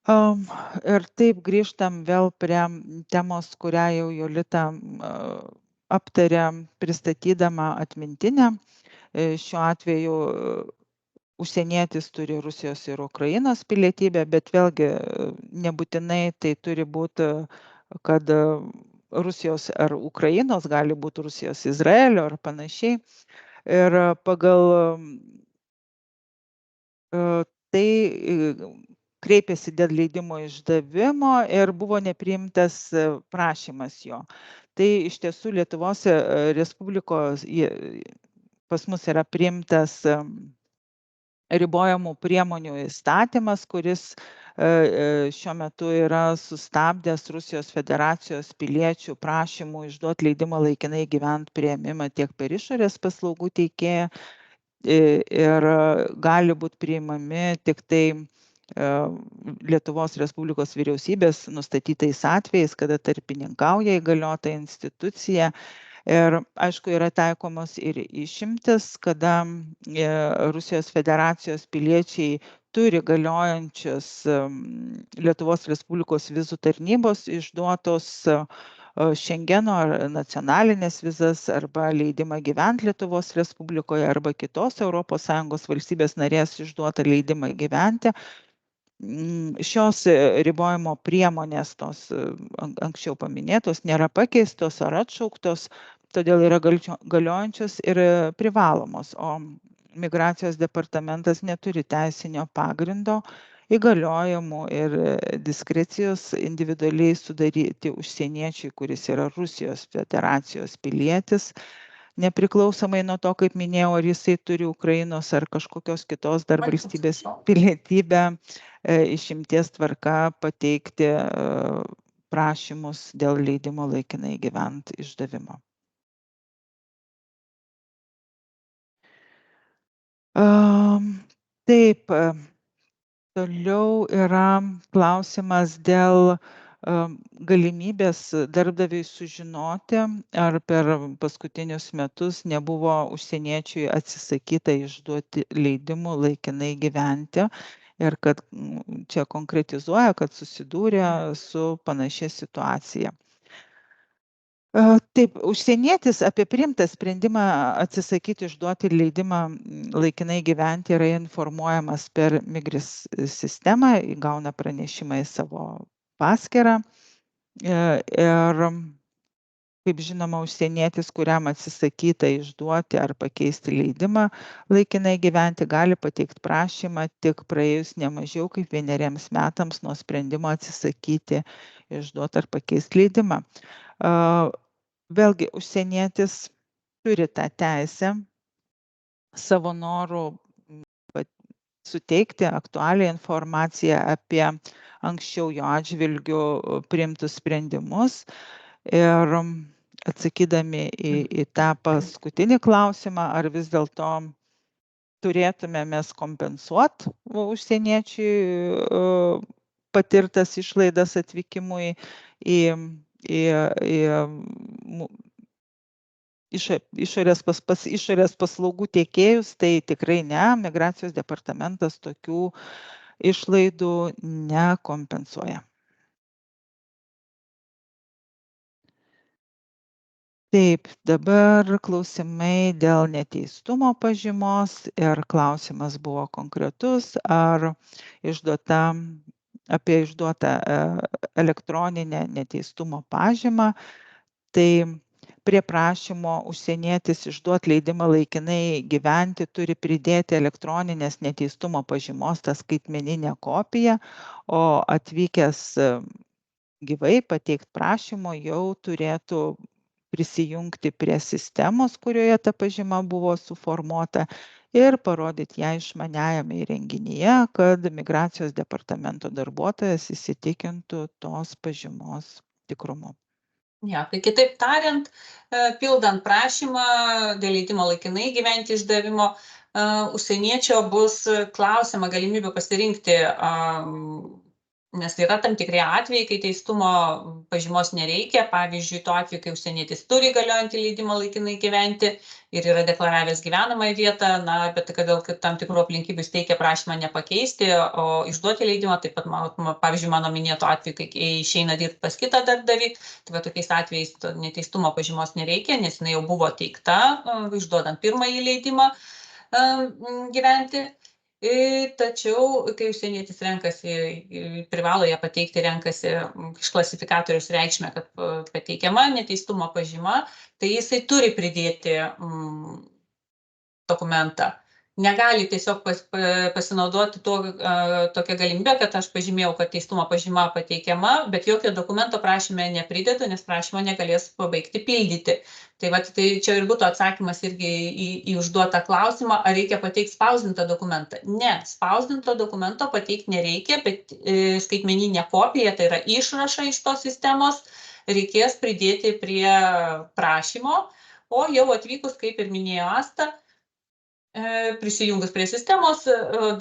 Ir taip grįžtam vėl prie temos, kurią jau Jolita aptarė pristatydama atmintinę. Šiuo atveju užsienietis turi Rusijos ir Ukrainos pilietybę, bet vėlgi nebūtinai tai turi būti, kad Rusijos ar Ukrainos, gali būti Rusijos, Izraelio ar panašiai. Ir pagal tai kreipėsi dėl leidimo išdavimo ir buvo nepriimtas prašymas jo. Tai iš tiesų Lietuvos Respublikos pas mus yra priimtas ribojamų priemonių įstatymas, kuris šiuo metu yra sustabdęs Rusijos Federacijos piliečių prašymų išduoti leidimą laikinai gyventi priėmimą tiek per išorės paslaugų teikėją ir gali būti priimami tik tai Lietuvos Respublikos vyriausybės nustatytais atvejais, kada tarpininkauja įgaliota institucija. Ir aišku, yra taikomos ir išimtis, kada Rusijos Federacijos piliečiai turi galiojančius Lietuvos Respublikos vizų tarnybos išduotos Šengeno ar nacionalinės vizas arba leidimą gyventi Lietuvos Respublikoje arba kitos ES valstybės narės išduotą leidimą gyventi. Šios ribojimo priemonės, tos anksčiau paminėtos, nėra pakeistos ar atšauktos, todėl yra galiojančios ir privalomos, o Migracijos departamentas neturi teisinio pagrindo, įgaliojimų ir diskrecijos individualiai sudaryti užsieniečiui, kuris yra Rusijos Federacijos pilietis, nepriklausomai nuo to, kaip minėjau, ar jisai turi Ukrainos ar kažkokios kitos dar valstybės pilietybę, išimties tvarka pateikti prašymus dėl leidimo laikinai gyventi išdavimo. Taip, toliau yra klausimas dėl galimybės darbdaviui sužinoti, ar per paskutinius metus nebuvo užsieniečiui atsisakyta išduoti leidimų laikinai gyventi ir kad čia konkretizuoja, kad susidūrė su panašia situacija. Taip, užsienietis apie priimtą sprendimą atsisakyti išduoti leidimą laikinai gyventi yra informuojamas per Migris sistemą, įgauna pranešimą į savo paskyrą ir, kaip žinoma, užsienietis, kuriam atsisakyta išduoti ar pakeisti leidimą laikinai gyventi, gali pateikti prašymą tik praėjus ne mažiau kaip 1 metams nuo sprendimo atsisakyti išduoti ar pakeisti leidimą. Vėlgi, užsienietis turi tą teisę savo norų suteikti aktualią informaciją apie anksčiau jo atžvilgių priimtus sprendimus. Ir atsakydami į tą paskutinį klausimą, ar vis dėlto turėtume mes kompensuoti užsieniečiui patirtas išlaidas atvykimui į išorės paslaugų teikėjus, tai tikrai ne, Migracijos departamentas tokių išlaidų nekompensuoja. Taip, dabar klausimai dėl neteistumo pažymos ir klausimas buvo konkretus, ar išduota apie išduotą elektroninę neteistumo pažymą, tai prie prašymo užsienietis išduoti leidimą laikinai gyventi turi pridėti elektroninės neteistumo pažymos tą skaitmeninę kopiją, o atvykęs gyvai pateikti prašymo jau turėtų prisijungti prie sistemos, kurioje ta pažyma buvo suformuota ir parodyti ją išmaniajame įrenginyje, kad migracijos departamento darbuotojas įsitikintų tos pažymos tikrumu. Ja, tai kitaip tariant, pildant prašymą dėl leidimo laikinai gyventi išdavimo, užsieniečio bus klausiama galimybė pasirinkti, nes yra tam tikri atvejai, kai teistumo pažymos nereikia. Pavyzdžiui, tuo atveju, kai užsienietis turi galiojantį leidimą laikinai gyventi ir yra deklaravęs gyvenamąją vietą, bet kad dėl tam tikrų aplinkybių jis teikia prašymą nepakeisti, o išduoti leidimą, taip pat, pavyzdžiui, mano minėto atveju, kai išeina dirbti pas kitą darbdavį, tai va tokiais atvejais neteistumo pažymos nereikia, nes jinai jau buvo teikta, išduodant pirmąjį leidimą gyventi. Tačiau, kai užsienietis renkasi, privalo ją pateikti, renkasi iš klasifikatoriaus reikšmę, kad pateikiama neteistumo pažyma, tai jisai turi pridėti dokumentą. Negali tiesiog pasinaudoti tokią galimybę, kad aš pažymėjau, kad teistumo pažyma pateikiama, bet jokio dokumento prašyme nepridedu, nes prašymo negalės pabaigti pildyti. Tai čia ir būtų atsakymas irgi į užduotą klausimą, ar reikia pateikti spausdintą dokumentą. Ne, spausdinto dokumento pateikti nereikia, bet skaitmeninė kopija, tai yra išrašą iš tos sistemos, reikės pridėti prie prašymo, o jau atvykus, kaip ir minėjo Asta, prisijungus prie sistemos,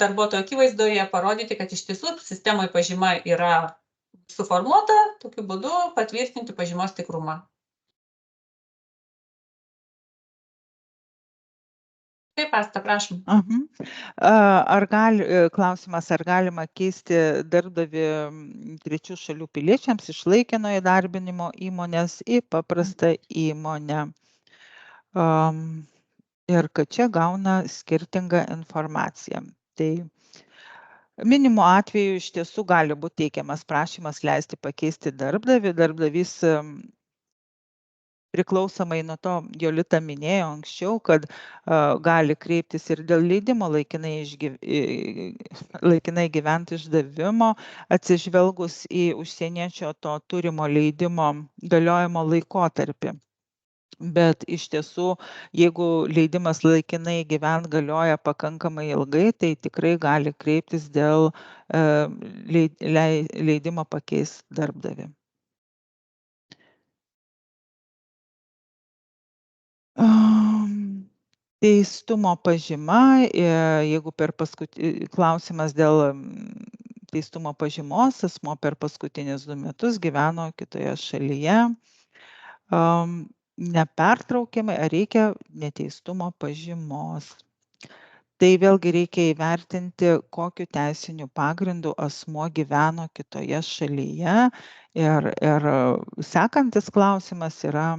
darbuotojo akivaizdoje parodyti, kad iš tiesų sistemoje pažyma yra suformuota, tokiu būdu patvirtinti pažymos tikrumą. Taip, Asta, prašom. Klausimas, ar galima keisti darbdavį trečių šalių piliečiams iš laikino įdarbinimo įmonės į paprastą įmonę? Ir kad čia gauna skirtingą informaciją. Tai minimu atveju iš tiesų gali būti teikiamas prašymas leisti pakeisti darbdavį. Darbdavys priklausomai nuo to, Jolita minėjo anksčiau, kad gali kreiptis ir dėl leidimo laikinai gyventi išdavimo, atsižvelgus į užsieniečio to turimo leidimo galiojimo laikotarpį. Bet iš tiesų, jeigu leidimas laikinai gyvent galioja pakankamai ilgai, tai tikrai gali kreiptis dėl leidimo pakeisti darbdavį. Teistumo pažyma, jeigu klausimas dėl teistumo pažymos, asmuo per paskutinius 2 metus gyveno kitoje šalyje, nepertraukiamai, ar reikia neteistumo pažymos. Tai vėlgi reikia įvertinti, kokiu teisiniu pagrindu asmuo gyveno kitoje šalyje. Ir sekantis klausimas yra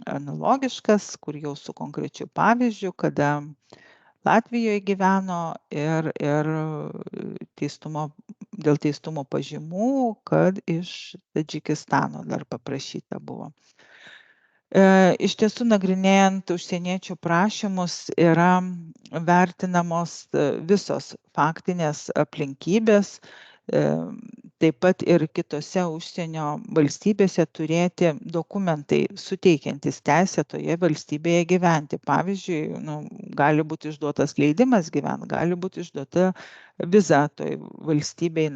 analogiškas, kur jau su konkrečiu pavyzdžiu, kada Latvijoje gyveno ir dėl teistumo pažymų, kad iš Tadžikistano dar paprašyta buvo. Iš tiesų, nagrinėjant užsieniečių prašymus, yra vertinamos visos faktinės aplinkybės, taip pat ir kitose užsienio valstybėse turėti dokumentai suteikiantys teisę toje valstybėje gyventi. Pavyzdžiui, gali būti išduotas leidimas gyventi, gali būti išduota viza toj valstybei,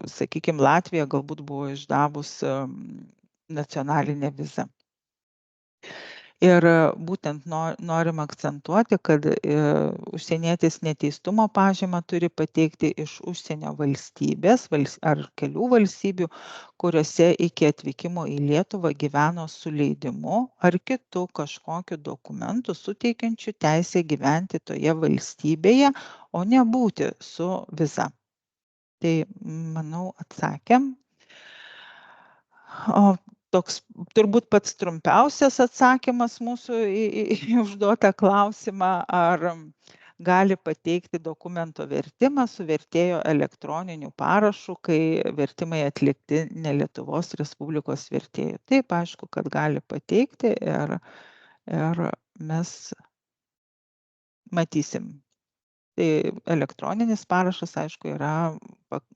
sakykime, Latvija galbūt buvo išdavus nacionalinę vizą. Ir būtent norim akcentuoti, kad užsienietis neteistumo pažymą turi pateikti iš užsienio valstybės ar kelių valstybių, kuriuose iki atvykimo į Lietuvą gyveno su leidimu ar kitu kažkokiu dokumentu suteikiančiu teisę gyventi toje valstybėje, o ne būti su viza. Tai, manau, atsakėm. O toks turbūt pats trumpiausias atsakymas mūsų į užduotą klausimą, gali pateikti dokumento vertimą su vertėjo elektroniniu parašu, kai vertimai atlikti ne Lietuvos Respublikos vertėjų. Taip, aišku, kad gali pateikti ir mes matysim. Tai elektroninis parašas, aišku, yra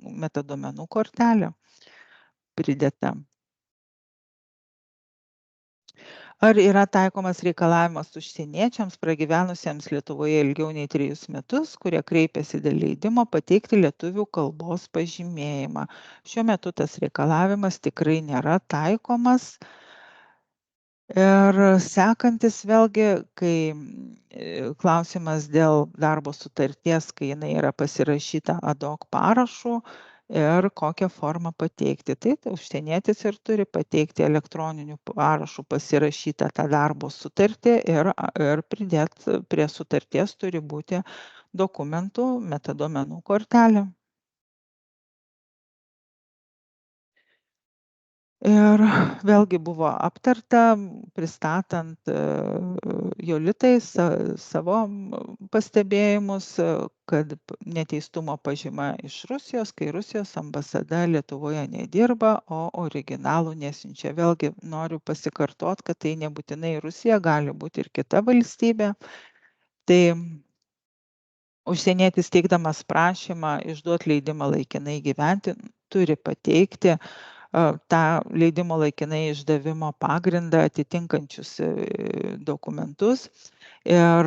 metaduomenų kortelė pridėta. Ar yra taikomas reikalavimas užsieniečiams pragyvenusiems Lietuvoje ilgiau nei 3 metus, kurie kreipiasi dėl leidimo pateikti lietuvių kalbos pažymėjimą? Šiuo metu tas reikalavimas tikrai nėra taikomas. Ir sekantis vėlgi, kai klausimas dėl darbo sutarties, kai jinai yra pasirašyta ad hoc parašu ir kokią formą pateikti. Tai užsienietis ir turi pateikti elektroniniu parašu pasirašytą tą darbo sutartį ir pridėti prie sutarties turi būti dokumentų metaduomenų kortelė. Ir vėlgi buvo aptarta, pristatant Jolitai savo pastebėjimus, kad neteistumo pažyma iš Rusijos, kai Rusijos ambasada Lietuvoje nedirba, o originalų nesiunčia. Vėlgi noriu pasikartot, kad tai nebūtinai Rusija, gali būti ir kita valstybė. Tai užsienietis teikdamas prašymą išduoti leidimą laikinai gyventi turi pateikti tą leidimo laikinai išdavimo pagrindą atitinkančius dokumentus. Ir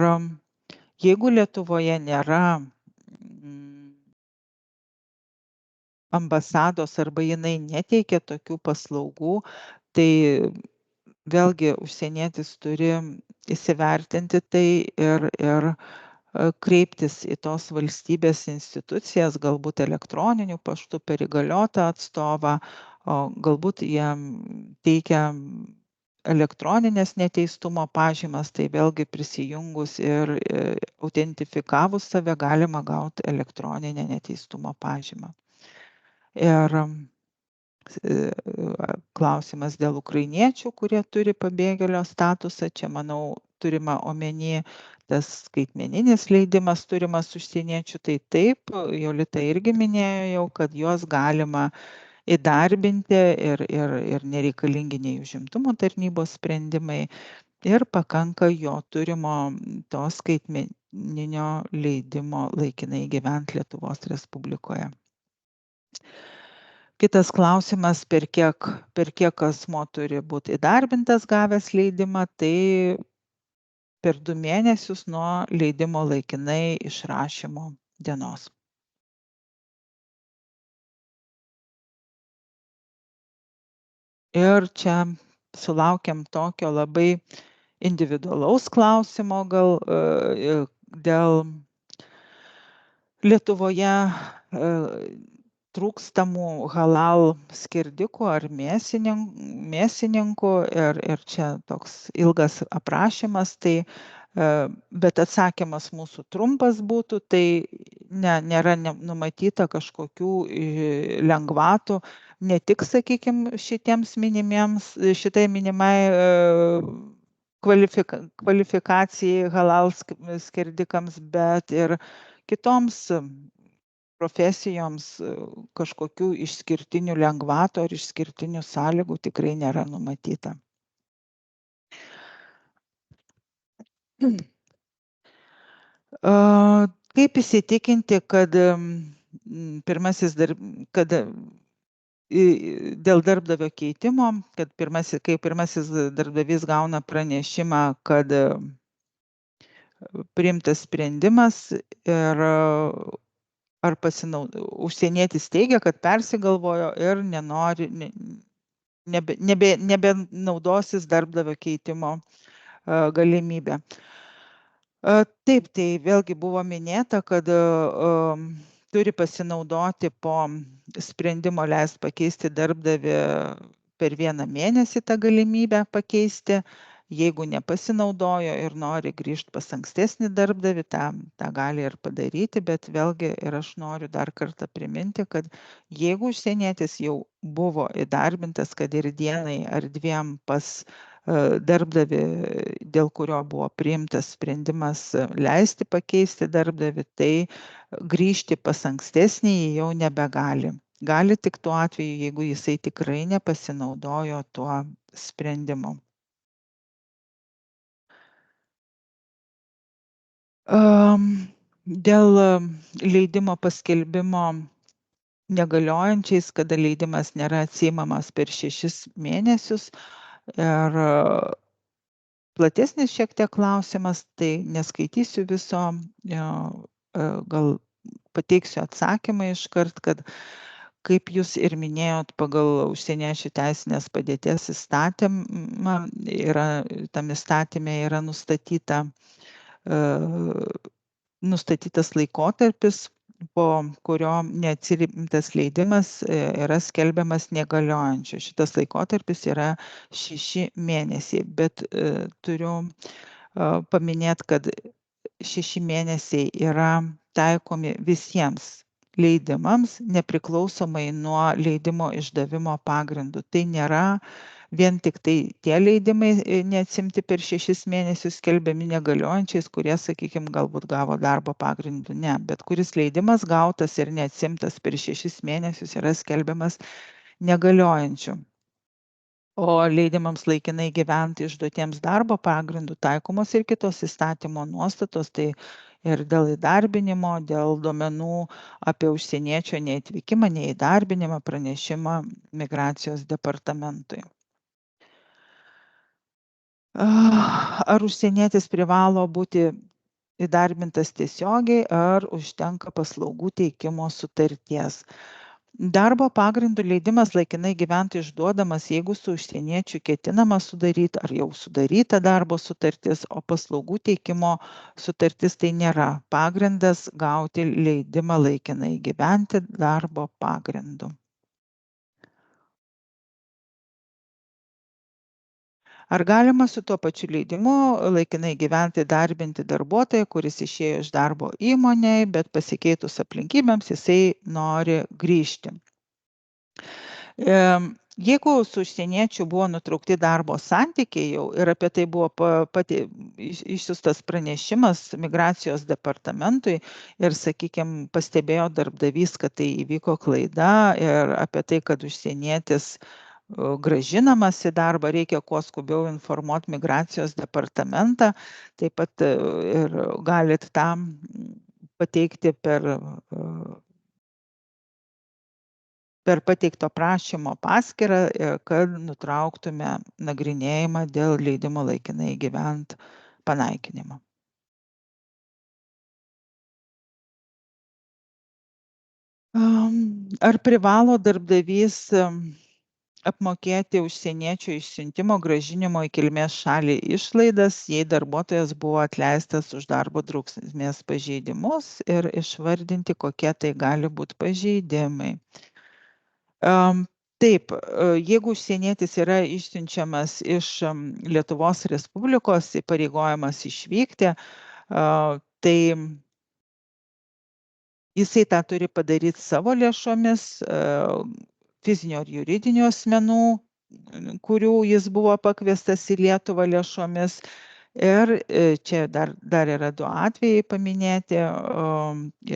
jeigu Lietuvoje nėra ambasados arba jinai neteikia tokių paslaugų, tai vėlgi užsienietis turi įsivertinti tai ir kreiptis į tos valstybės institucijas, galbūt elektroniniu paštu per įgaliotą atstovą, o galbūt jiem teikia elektroninės neteistumo pažymas, tai vėlgi prisijungus ir autentifikavus save galima gauti elektroninę neteistumo pažymą. Ir klausimas dėl ukrainiečių, kurie turi pabėgėlio statusą, čia manau turima omeny tas skaitmeninis leidimas turimas užsieniečių, tai taip, Jolita irgi minėjo jau, kad juos galima įdarbinti ir nereikalingi nei užimtumo tarnybos sprendimai ir pakanka jo turimo to skaitmeninio leidimo laikinai gyventi Lietuvos Respublikoje. Kitas klausimas, per kiek asmuo turi būti įdarbintas gavęs leidimą, tai per 2 mėnesius nuo leidimo laikinai išrašymo dienos. Ir čia sulaukiam tokio labai individualaus klausimo gal dėl Lietuvoje trūkstamų halal skerdikų ar mėsininkų ir čia toks ilgas aprašymas, tai bet atsakymas mūsų trumpas būtų, tai nėra numatyta kažkokių lengvatų, ne tik, sakykime, šitai minimai kvalifikacijai halal skerdikams, bet ir kitoms profesijoms kažkokių išskirtinių lengvatų ar išskirtinių sąlygų tikrai nėra numatyta. Kaip įsitikinti, kad dėl darbdavio keitimo, kai pirmasis darbdavys gauna pranešimą, kad priimtas sprendimas ir ar užsienietis teigia, kad persigalvojo ir nebenaudosis darbdavio keitimo galimybę. Taip, tai vėlgi buvo minėta, kad turi pasinaudoti po sprendimo leist pakeisti darbdavį per 1 mėnesį tą galimybę pakeisti. Jeigu nepasinaudojo ir nori grįžti pas ankstesnį darbdavį, tą gali ir padaryti, bet vėlgi ir aš noriu dar kartą priminti, kad jeigu užsienietis jau buvo įdarbintas, kad ir dienai ar 2 pas darbdavį, dėl kurio buvo priimtas sprendimas leisti pakeisti darbdavį, tai grįžti pas ankstesnį jau nebegali. Gali tik tuo atveju, jeigu jisai tikrai nepasinaudojo tuo sprendimu. Dėl leidimo paskelbimo negaliojančiais, kada leidimas nėra atsiimamas per 6 mėnesius. Ir platesnis šiek tiek klausimas, tai neskaitysiu viso, gal pateiksiu atsakymą iškart, kad kaip jūs ir minėjot, pagal užsieniečių teisinės padėties įstatymą, tam įstatyme yra nustatytas laikotarpis, po kurio neatsiimtas leidimas yra skelbiamas negaliojančiu. Šitas laikotarpis yra 6 mėnesiai, bet turiu paminėti, kad 6 mėnesiai yra taikomi visiems leidimams, nepriklausomai nuo leidimo išdavimo pagrindų. Tai nėra vien tik tai tie leidimai neatsimti per 6 mėnesius skelbiami negaliojančiais, kurie, sakykime, galbūt gavo darbo pagrindų. Ne, bet kuris leidimas gautas ir neatsimtas per 6 mėnesius yra skelbiamas negaliojančiu. O leidimams laikinai gyventi išduotiems darbo pagrindų taikomos ir kitos įstatymo nuostatos, tai ir dėl įdarbinimo, dėl duomenų apie užsieniečio neatvykimą, neįdarbinimą pranešimą migracijos departamentui. Ar užsienietis privalo būti įdarbintas tiesiogiai, ar užtenka paslaugų teikimo sutarties? Darbo pagrindų leidimas laikinai gyventi išduodamas, jeigu su užsieniečiu ketinama sudaryti ar jau sudaryta darbo sutartis, o paslaugų teikimo sutartis tai nėra pagrindas gauti leidimą laikinai gyventi darbo pagrindu. Ar galima su tuo pačiu leidimu laikinai gyventi darbinti darbuotoją, kuris išėjo iš darbo įmonėje, bet pasikeitus aplinkybėms jisai nori grįžti? Jeigu su užsieniečiu buvo nutraukti darbo santykiai jau ir apie tai buvo išsiųstas pranešimas migracijos departamentui ir, sakykime, pastebėjo darbdavys, kad tai įvyko klaida ir apie tai, kad užsienietis grąžinamas į darbą, reikia kuo skubiau informuoti migracijos departamentą. Taip pat ir galit tam pateikti per pateikto prašymo paskyrą, kad nutrauktume nagrinėjimą dėl leidimo laikinai gyventi panaikinimo. Ar privalo darbdavys apmokėti užsieniečio išsiuntimo grąžinimo į kilmės šalį išlaidas, jei darbuotojas buvo atleistas už darbo drausmės pažeidimus, ir išvardinti, kokie tai gali būti pažeidimai? Taip, jeigu užsienietis yra išsiunčiamas iš Lietuvos Respublikos, įpareigojamas išvykti, tai jisai tą turi padaryti savo lėšomis, fizinių ar juridinių asmenų, kurių jis buvo pakviestas į Lietuvą lėšomis. Ir čia dar yra 2 atvejai paminėti,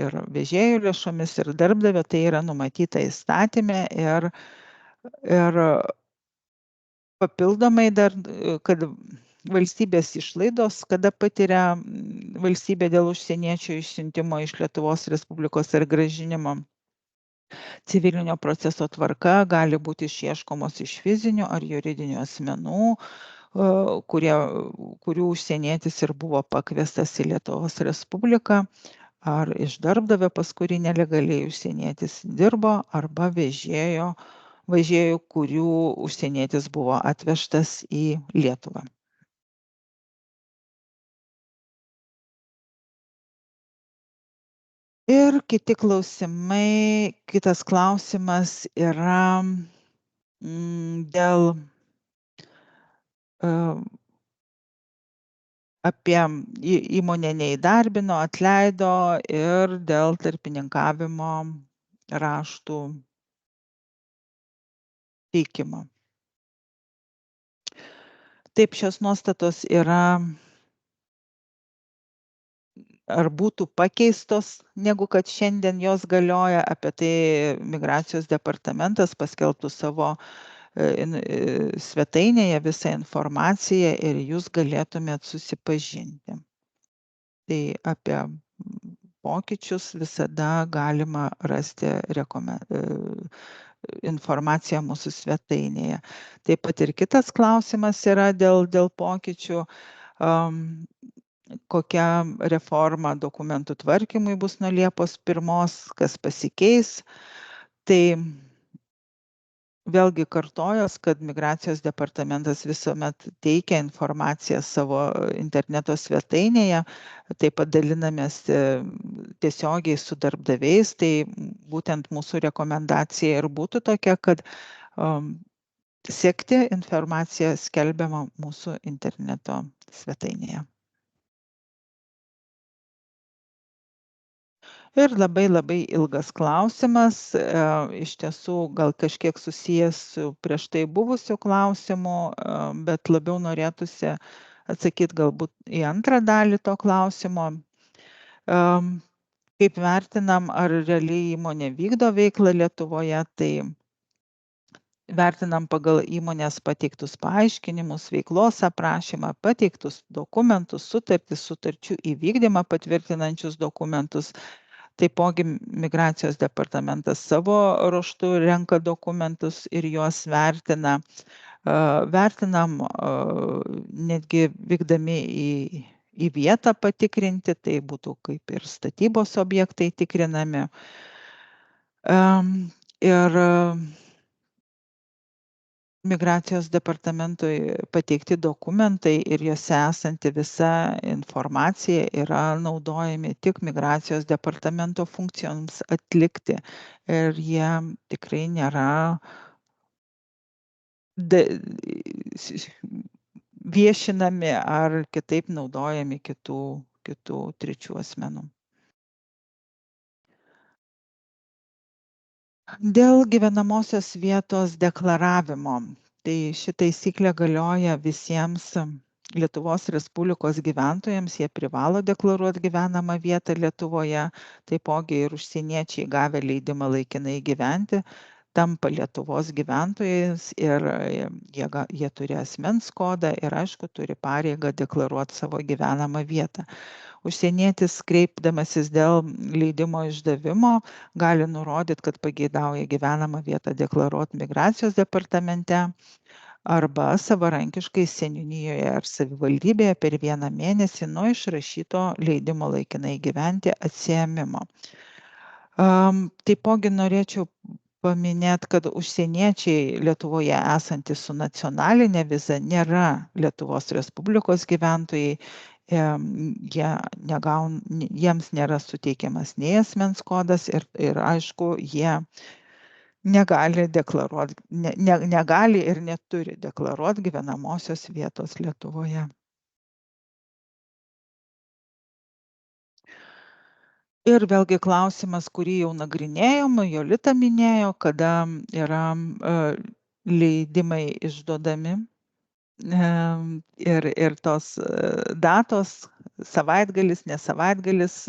ir vežėjų lėšomis, ir darbdavio, tai yra numatyta įstatyme ir papildomai dar, kad valstybės išlaidos, kada patiria valstybė dėl užsieniečio išsiuntimo iš Lietuvos Respublikos ir grąžinimo, civilinio proceso tvarka gali būti išieškomos iš fizinių ar juridinių asmenų, kurių užsienietis ir buvo pakviestas į Lietuvos Respubliką, ar iš darbdavio, pas kurį nelegaliai užsienietis dirbo, arba vežėjų, kurių užsienietis buvo atvežtas į Lietuvą. Ir kitas klausimas yra dėl apie įmonę neįdarbino, atleido ir dėl tarpininkavimo raštų teikimo. Taip, šios nuostatos yra ar būtų pakeistos, negu kad šiandien jos galioja, apie tai Migracijos departamentas paskelbtų savo svetainėje visą informaciją ir jūs galėtumėt susipažinti. Tai apie pokyčius visada galima rasti informaciją mūsų svetainėje. Taip pat ir kitas klausimas yra dėl pokyčių. Kokia reforma dokumentų tvarkymui bus nuo Liepos 1, kas pasikeis. Tai vėlgi kartojos, kad Migracijos departamentas visuomet teikia informaciją savo interneto svetainėje, taip pat dalinamės tiesiogiai su darbdaviais, tai būtent mūsų rekomendacija ir būtų tokia, kad sekti informaciją skelbiamą mūsų interneto svetainėje. Ir labai ilgas klausimas, iš tiesų gal kažkiek susijęs su prieš tai buvusiu klausimu, bet labiau norėtųsi atsakyti galbūt į antrą dalį to klausimo. Kaip vertinam, ar realiai įmonė vykdo veiklą Lietuvoje, tai vertinam pagal įmonės pateiktus paaiškinimus, veiklos aprašymą, pateiktus dokumentus, sutarčių įvykdymą patvirtinančius dokumentus. Taipogi Migracijos departamentas savo ruožtu renka dokumentus ir juos vertina. Vertinam netgi vykdami į vietą patikrinti, tai būtų kaip ir statybos objektai tikrinami. Ir Migracijos departamentui pateikti dokumentai ir juose esanti visa informacija yra naudojami tik Migracijos departamento funkcijoms atlikti. Ir jie tikrai nėra viešinami ar kitaip naudojami kitų trečių asmenų. Dėl gyvenamosios vietos deklaravimo. Tai ši taisyklė galioja visiems Lietuvos Respublikos gyventojams. Jie privalo deklaruoti gyvenamą vietą Lietuvoje. Taipogi ir užsieniečiai gavę leidimą laikinai gyventi tampa Lietuvos gyventojais ir jie turi asmens kodą ir aišku turi pareigą deklaruoti savo gyvenamą vietą. Užsienietis, kreipdamasis dėl leidimo išdavimo, gali nurodyti, kad pageidauja gyvenamą vietą deklaruoti Migracijos departamente arba savarankiškai seniūnijoje ar savivaldybėje per 1 mėnesį nuo išrašyto leidimo laikinai gyventi atsiėmimo. Taipogi norėčiau paminėti, kad užsieniečiai Lietuvoje esantys su nacionalinė viza nėra Lietuvos Respublikos gyventojai. Jiems nėra suteikiamas nei asmens kodas ir aišku, jie negali ir neturi deklaruoti gyvenamosios vietos Lietuvoje. Ir vėlgi klausimas, kurį jau nagrinėjom, Jolita minėjo, kada yra leidimai išduodami. Ir tos datos, savaitgalis, ne savaitgalis,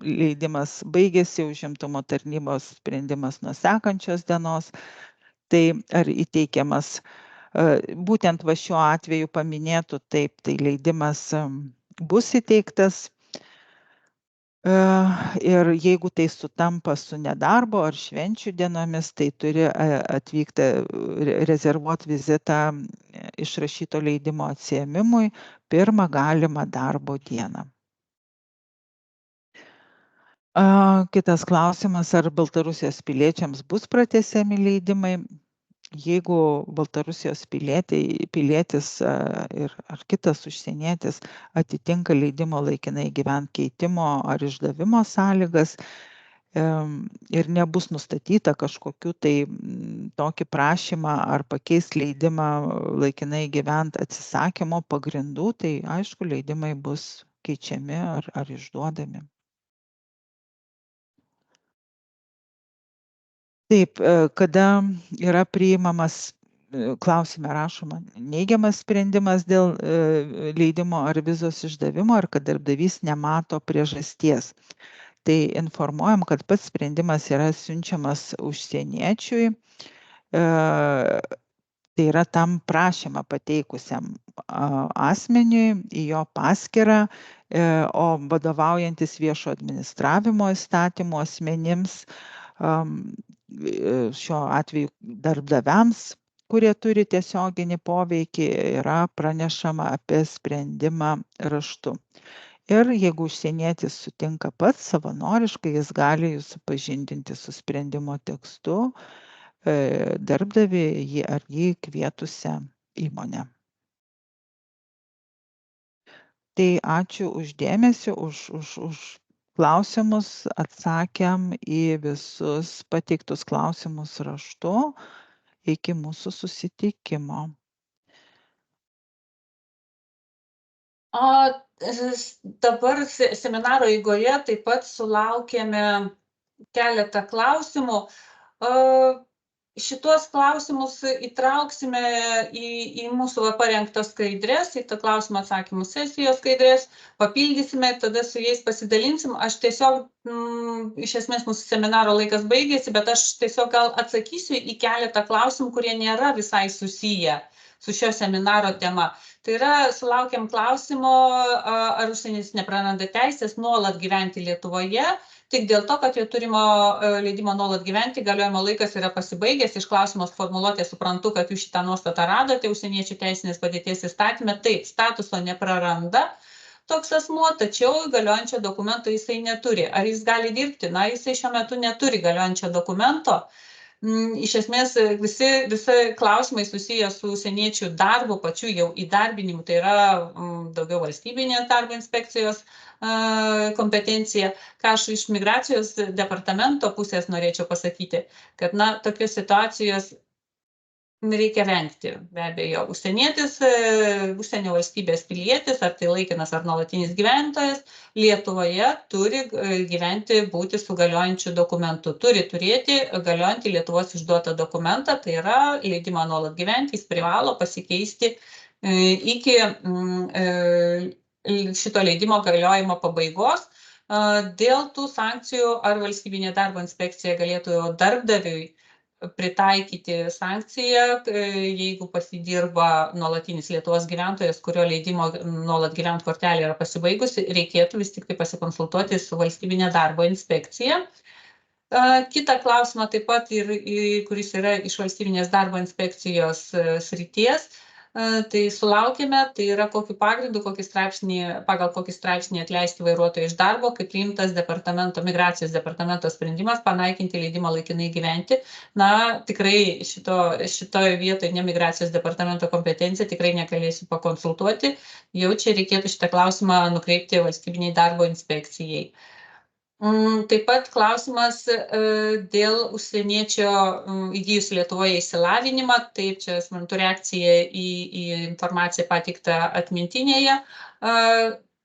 leidimas baigėsi, užimtumo tarnybos sprendimas nuo sekančios dienos, tai ar įteikiamas būtent va šiuo atveju paminėtų, taip, tai leidimas bus įteiktas. Ir jeigu tai sutampa su nedarbo ar švenčių dienomis, tai turi atvykti, rezervuoti vizitą išrašyto leidimo atsiėmimui 1 galimą darbo dieną. Kitas klausimas, ar Baltarusijos piliečiams bus pratęsiami leidimai? Jeigu Baltarusijos pilietis ar kitas užsienietis atitinka leidimo laikinai gyventi keitimo ar išdavimo sąlygas ir nebus nustatyta kažkokiu tai tokį prašymą ar pakeisti leidimą laikinai gyventi atsisakymo pagrindų, tai aišku, leidimai bus keičiami ar išduodami. Taip, kada yra priimamas klausime rašoma neigiamas sprendimas dėl leidimo ar vizos išdavimo ir kad darbdavys nemato priežasties. Tai informuojam, kad pats sprendimas yra siunčiamas užsieniečiui, tai yra tam prašymą pateikusiam asmeniui į jo paskyrą, o vadovaujantis viešo administravimo įstatymo asmenims, šiuo atveju darbdaviams, kurie turi tiesioginį poveikį, yra pranešama apie sprendimą raštu. Ir jeigu užsienietis sutinka pats savanoriškai, jis gali jūs supažindinti su sprendimo tekstu darbdavį jį ar jį kvietusią įmonę. Tai ačiū už dėmesį, už klausimus, atsakėm į visus pateiktus klausimus raštu. Iki mūsų susitikimo. Dabar seminaro eigoje taip pat sulaukėme keletą klausimų. Šituos klausimus įtrauksime į mūsų parengtas skaidrės, į tą klausimą atsakymų sesijos skaidrės, papildysime, tada su jais pasidalinsim. Aš tiesiog, iš esmės mūsų seminaro laikas baigėsi, bet aš tiesiog gal atsakysiu į keletą klausimų, kurie nėra visai susiję su šio seminaro tema. Tai yra, sulaukėm klausimo, ar užsienis nepraranda teisės nuolat gyventi Lietuvoje, tik dėl to, kad jo turimo leidimo nuolat gyventi galiojimo laikas yra pasibaigęs. Iš klausimos formuluotės suprantu, kad jūs šitą nuostatą radote užsieniečių teisinės padėties įstatyme. Taip, statuso nepraranda toks asmuo, tačiau galiojančio dokumento jisai neturi. Ar jis gali dirbti? Na, jisai šiuo metu neturi galiojančio dokumento. Iš esmės visi klausimai susiję su užsieniečių darbu, pačiu jau įdarbinimu, tai yra daugiau valstybinės darbo inspekcijos kompetencija. Ką aš iš migracijos departamento pusės norėčiau pasakyti, kad tokios situacijos reikia vengti. Be abejo, užsienietis, užsienio valstybės pilietis, ar tai laikinas ar nuolatinis gyventojas, Lietuvoje turi gyventi, būti su galiojančiu dokumentu. Turi turėti galiojantį Lietuvos išduotą dokumentą, tai yra leidimą nuolat gyventi, jis privalo pasikeisti iki šito leidimo galiojimo pabaigos. Dėl tų sankcijų, ar valstybinė darbo inspekcija galėtų darbdaviui pritaikyti sankciją, jeigu pasidirba nuolatinis Lietuvos gyventojas, kurio leidimo nuolat gyventi kortelė yra pasibaigusi, reikėtų vis tik tai pasikonsultuoti su valstybinė darbo inspekcija. Kitą klausimą taip pat, kuris yra iš valstybinės darbo inspekcijos srities, tai sulaukėme, tai yra kokiu pagrindu, pagal kokį straipsnį atleisti vairuotoją iš darbo, kaip priimtas migracijos departamento sprendimas panaikinti leidimą laikinai gyventi. Tikrai šitoje vietoje ne migracijos departamento kompetencija, tikrai negalėsiu pakonsultuoti. Jau čia reikėtų šitą klausimą nukreipti valstybiniai darbo inspekcijai. Taip pat klausimas dėl užsieniečio įgijus Lietuvoje išsilavinimą. Taip, čia suprantu reakcija į informaciją pateiktą atmintinėje.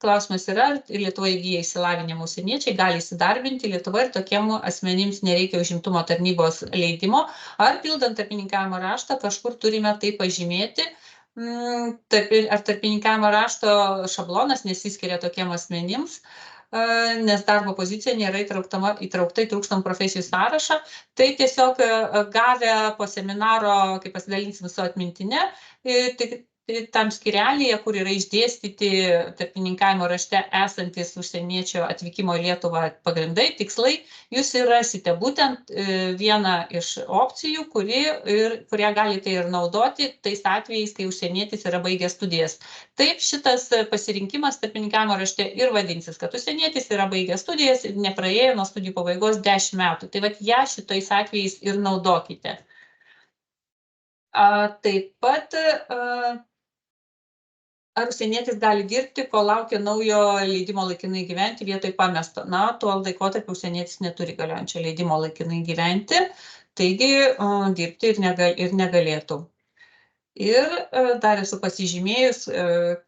Klausimas yra, ar Lietuvoje įgyję išsilavinimą užsieniečiai gali įsidarbinti Lietuvoje ir tokiem asmenims nereikia užimtumo tarnybos leidimo, ar pildant tarpininkavimo raštą kažkur turime tai pažymėti. Ar tarpininkavimo rašto šablonas nesiskiria tokiem asmenims, nes darbo pozicija nėra įtraukta į trūkstamų profesijų sąrašą. Tai tiesiog gavę po seminaro, kai pasidalinsim su atmintine, tam skyrelyje, kur yra išdėstyti tarpininkavimo rašte esantis užsieniečio atvykimo į Lietuvą pagrindai, tikslai, jūs ir rasite būtent vieną iš opcijų, kurią galite ir naudoti tais atvejais, kai užsienietis yra baigęs studijas. Taip, šitas pasirinkimas tarpininkavimo rašte ir vadinsis, kad užsienietis yra baigęs studijas ir nepraėjo nuo studijų pabaigos 10 metų. Tai vat ją šitais atvejais ir naudokite. Taip pat ar užsienietis gali dirbti, kol laukia naujo leidimo laikinai gyventi vietoj pamesto. Tuo laikotarpiu užsienietis neturi galiojančio leidimo laikinai gyventi, taigi dirbti ir negalėtų. Ir dar esu pasižymėjus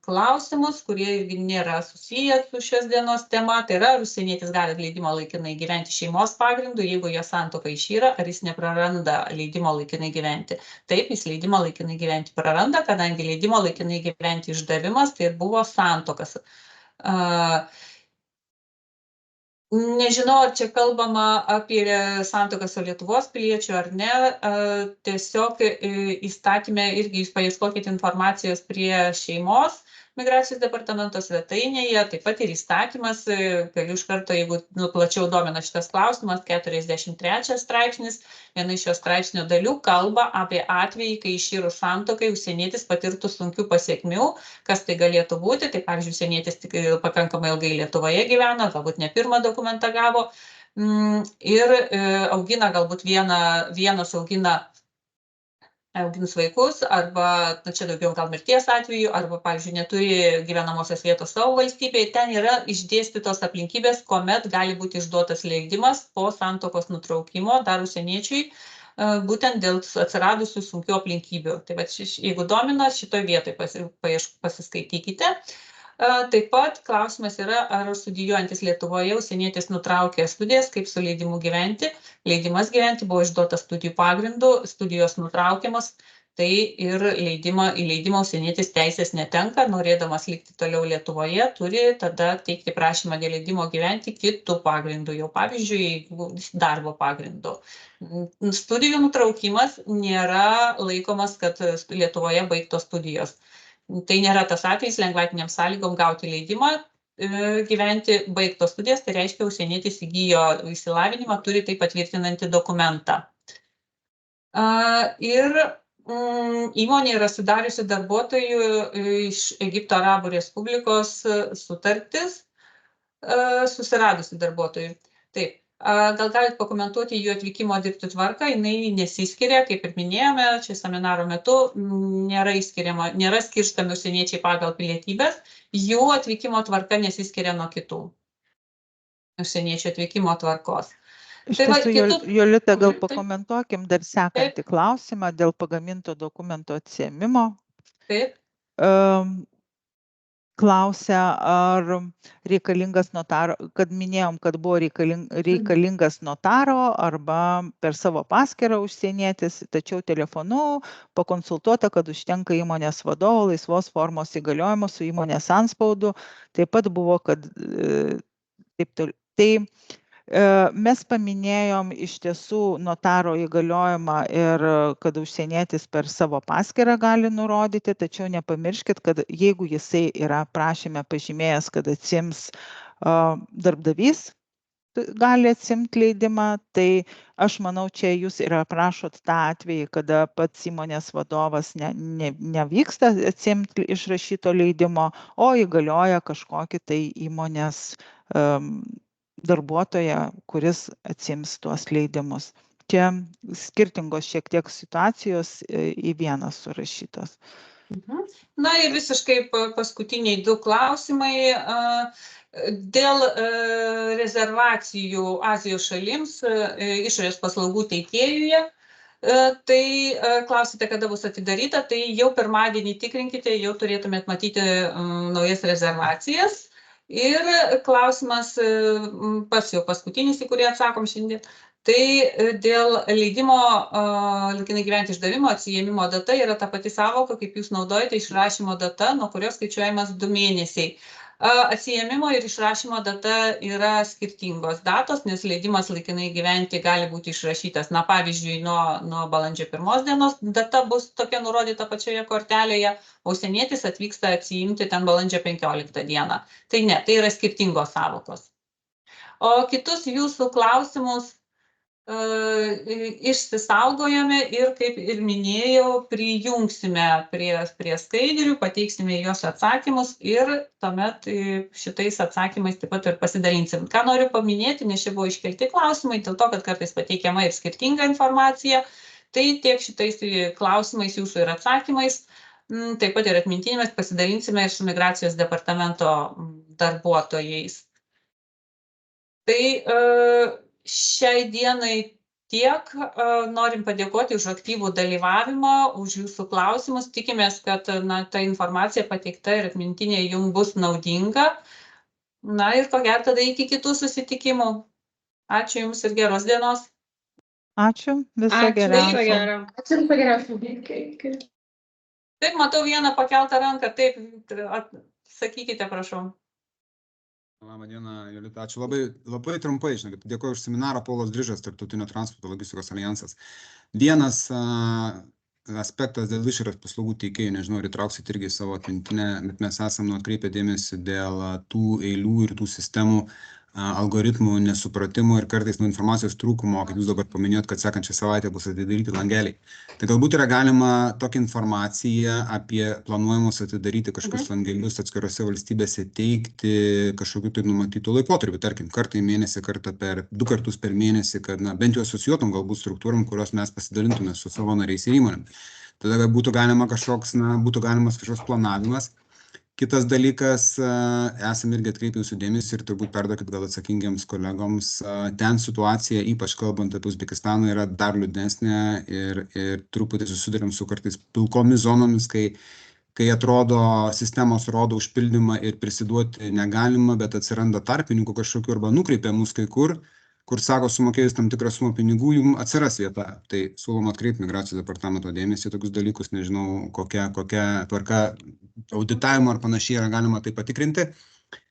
klausimus, kurie irgi nėra susiję su šios dienos tema. Tai yra, ar užsienietis gali leidimą laikinai gyventi šeimos pagrindu, jeigu jo santuoka išyra, ar jis nepraranda leidimo laikinai gyventi. Taip, jis leidimą laikinai gyventi praranda, kadangi leidimo laikinai gyventi išdavimas tai ir buvo santuokas. Nežinau, ar čia kalbama apie santuoką su Lietuvos piliečiu ar ne. Tiesiog įstatyme irgi jūs paieškokite informacijos prie šeimos migracijos departamento svetainėje, taip pat ir įstatymas, galiu iš karto, jeigu plačiau domina šitas klausimas, 43 straipsnis, viena iš šios straipsnio dalių kalba apie atvejį, kai išyrus santuokai užsienietis patirtų sunkių pasekmių, kas tai galėtų būti. Tai pavyzdžiui, užsienietis tik pakankamai ilgai Lietuvoje gyvena, galbūt ne pirmą dokumentą gavo ir augina, galbūt vienas auginus vaikus, arba čia daugiau gal mirties atveju, arba, pavyzdžiui, neturi gyvenamosios vietos savo valstybėje. Ten yra išdėstytos aplinkybės, kuomet gali būti išduotas leidimas po santuokos nutraukimo dar užsieniečiui, būtent dėl atsiradusių sunkių aplinkybių. Tai va, jeigu domina, šitoje vietoje pasiskaitykite. Taip pat klausimas yra, ar studijuojantis Lietuvoje užsienietis nutraukė studijas, kaip su leidimu gyventi. Leidimas gyventi buvo išduotas studijų pagrindu, studijos nutraukiamas, tai ir į leidimą užsienietis teisės netenka, norėdamas likti toliau Lietuvoje, turi tada teikti prašymą dėl leidimo gyventi kitų pagrindų, jau pavyzdžiui, darbo pagrindu. Studijų nutraukimas nėra laikomas, kad Lietuvoje baigtos studijos. Tai nėra tas atvejis, lengvatiniam sąlygom gauti leidimą gyventi baigtos studijas, tai reiškia, užsienietis įgijo išsilavinimą, turi tai patvirtinantį dokumentą. Ir įmonė yra sudariusi darbuotojų iš Egipto Arabų Respublikos sutartis, susiradusi darbuotojų. Taip. Gal galite pakomentuoti jų atvykimo dirbti tvarką, jinai nesiskiria, kaip ir minėjome, čia seminaro metu nėra skirstami užsieniečiai pagal pilietybės, jų atvykimo tvarka nesiskiria nuo kitų užsieniečių atvykimo tvarkos. Iš tiesų, Jolita, gal pakomentuokim dar sekantį klausimą dėl pagaminto dokumento atsiėmimo. Taip. Klausia, ar reikalingas notaro, kad minėjom, kad buvo reikalingas notaro arba per savo paskyrą užsienietis, tačiau telefonu pakonsultuota, kad užtenka įmonės vadovo laisvos formos įgaliojimo su įmonės antspaudu. Taip pat buvo, kad tai mes paminėjom iš tiesų notaro įgaliojimą ir kad užsienietis per savo paskyrą gali nurodyti, tačiau nepamirškit, kad jeigu jisai yra prašyme pažymėjęs, kad atsiims darbdavys, gali atsimti leidimą, tai aš manau, čia jūs ir aprašot tą atvejį, kada pats įmonės vadovas nevyksta atsimti išrašyto leidimo, o įgalioja kažkokį tai įmonės darbuotoją, kuris atsiims tuos leidimus. Čia skirtingos šiek tiek situacijos į vieną surašytos. Na ir visiškai paskutiniai du klausimai. Dėl rezervacijų Azijos šalims išorės paslaugų teikėjuje, tai klausite, kada bus atidaryta, tai jau pirmadienį tikrinkite, jau turėtumėt matyti naujas rezervacijas. Ir klausimas pats jau paskutinis, į kurį atsakom šiandien, tai dėl leidimo laikinai gyventi išdavimo atsiėmimo data yra ta pati savoka, kaip jūs naudojate, išrašymo data, nuo kurios skaičiuojamas 2 mėnesiai. Atsiėmimo ir išrašymo data yra skirtingos datos, nes leidimas laikinai gyventi gali būti išrašytas, na pavyzdžiui, nuo balandžio 1 dienos data bus tokia nurodyta pačioje kortelėje, o užsienietis atvyksta atsiimti ten balandžio 15 dieną. Tai ne, tai yra skirtingos savokos. O kitus jūsų klausimus išsisaugojame ir, kaip ir minėjau, prijungsime prie skaidrių, pateiksime juos atsakymus ir tuomet šitais atsakymais taip pat ir pasidalinsim. Ką noriu paminėti, nes čia buvo iškelti klausimai, dėl to, kad kartais pateikiama ir skirtinga informacija, tai tiek šitais klausimais jūsų ir atsakymais, taip pat ir atmintinėmis pasidalinsime ir su migracijos departamento darbuotojais. Tai šiai dienai tiek. Norim padėkoti už aktyvų dalyvavimą, už jūsų klausimus. Tikimės, kad ta informacija pateikta ir atmintinė jums bus naudinga. Na ir ko gero tada iki kitų susitikimų. Ačiū Jums ir geros dienos. Ačiū, viso geriausio. Ačiū, viso geriausio. Taip, matau vieną pakeltą ranką. Taip, sakykite, prašau. Labą dieną, Jolita. Ačiū labai trumpai, žinokit. Dėkuoju už seminarą. Paulas Drižas, Tarptautinio transporto logistikos alijansas. Vienas aspektas dėl išorės paslaugų teikėjų, nežinau, ar įtrauksit irgi savo atmintinę, bet mes esame atkreipę dėmesį dėl tų eilių ir tų sistemų algoritmų nesupratimo ir kartais nuo informacijos trūkumo, kaip jūs dabar paminėjot, kad sekančią savaitę bus atidaryti langeliai. Tai galbūt yra galima tokią informaciją apie planuojamus atidaryti kažkokius langelius atskirose valstybėse teikti kažkokiu tai numatytų laikotarpiu, tarkim, kartą į mėnesį, du kartus per mėnesį, kad bent jau asocijuotum galbūt struktūrom, kurios mes pasidalintume su savo nariais ir įmonėm. Tada būtų galimas kažkoks planavimas. Kitas dalykas, esame irgi atkreipę jūsų dėmesį ir turbūt perduokit gal atsakingiams kolegoms, ten situacija, ypač kalbant apie Uzbekistaną, yra dar liūdnesnė ir truputį susiduriam su kartais pilkomis zonomis, kai atrodo sistemos rodo užpildymą ir prisiduoti negalima, bet atsiranda tarpininkų kažkokių arba nukreipia mus kai kur sako, sumokėjus tam tikrą sumą pinigų, jums atsiras vieta. Tai siūlom atkreipti migracijos departamento dėmesį į tokius dalykus, nežinau, kokia tvarka auditavimo ar panašiai yra galima tai patikrinti.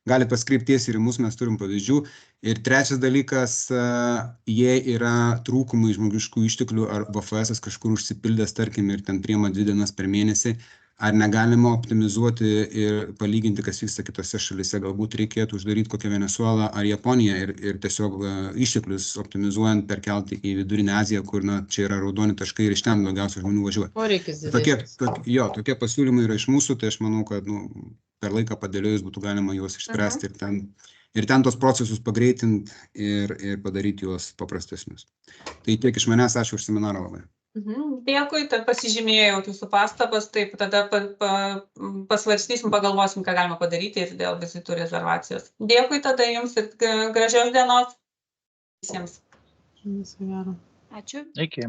Gali paskreipties ir į mus, mes turim pavyzdžių. Ir trečias dalykas, jei yra trūkumai žmogiškų išteklių ar VFS kažkur užsipildęs, tarkim, ir ten priima 2 dienas per mėnesį, ar negalima optimizuoti ir palyginti, kas vyksta kitose šalise. Galbūt reikėtų uždaryti kokią Venezuelą ar Japoniją ir tiesiog išteklius optimizuojant perkelti į Vidurinę Aziją, kur čia yra raudoni taškai ir iš ten daugiausia žmonių važiuoja. Tokie pasiūlymai yra iš mūsų, tai aš manau, kad per laiką padėliojus būtų galima juos išspręsti ir ten tos procesus pagreitinti ir padaryti juos paprastesnius. Tai tiek iš manęs, ačiū už seminarą labai. Dėkui, tad pasižymėjau jūsų pastabas, taip tada pasvarstysim, pagalvosim, ką galima padaryti ir dėl vizitų rezervacijos. Dėkui tada jums ir gražios dienos visiems. Ačiū. Iki.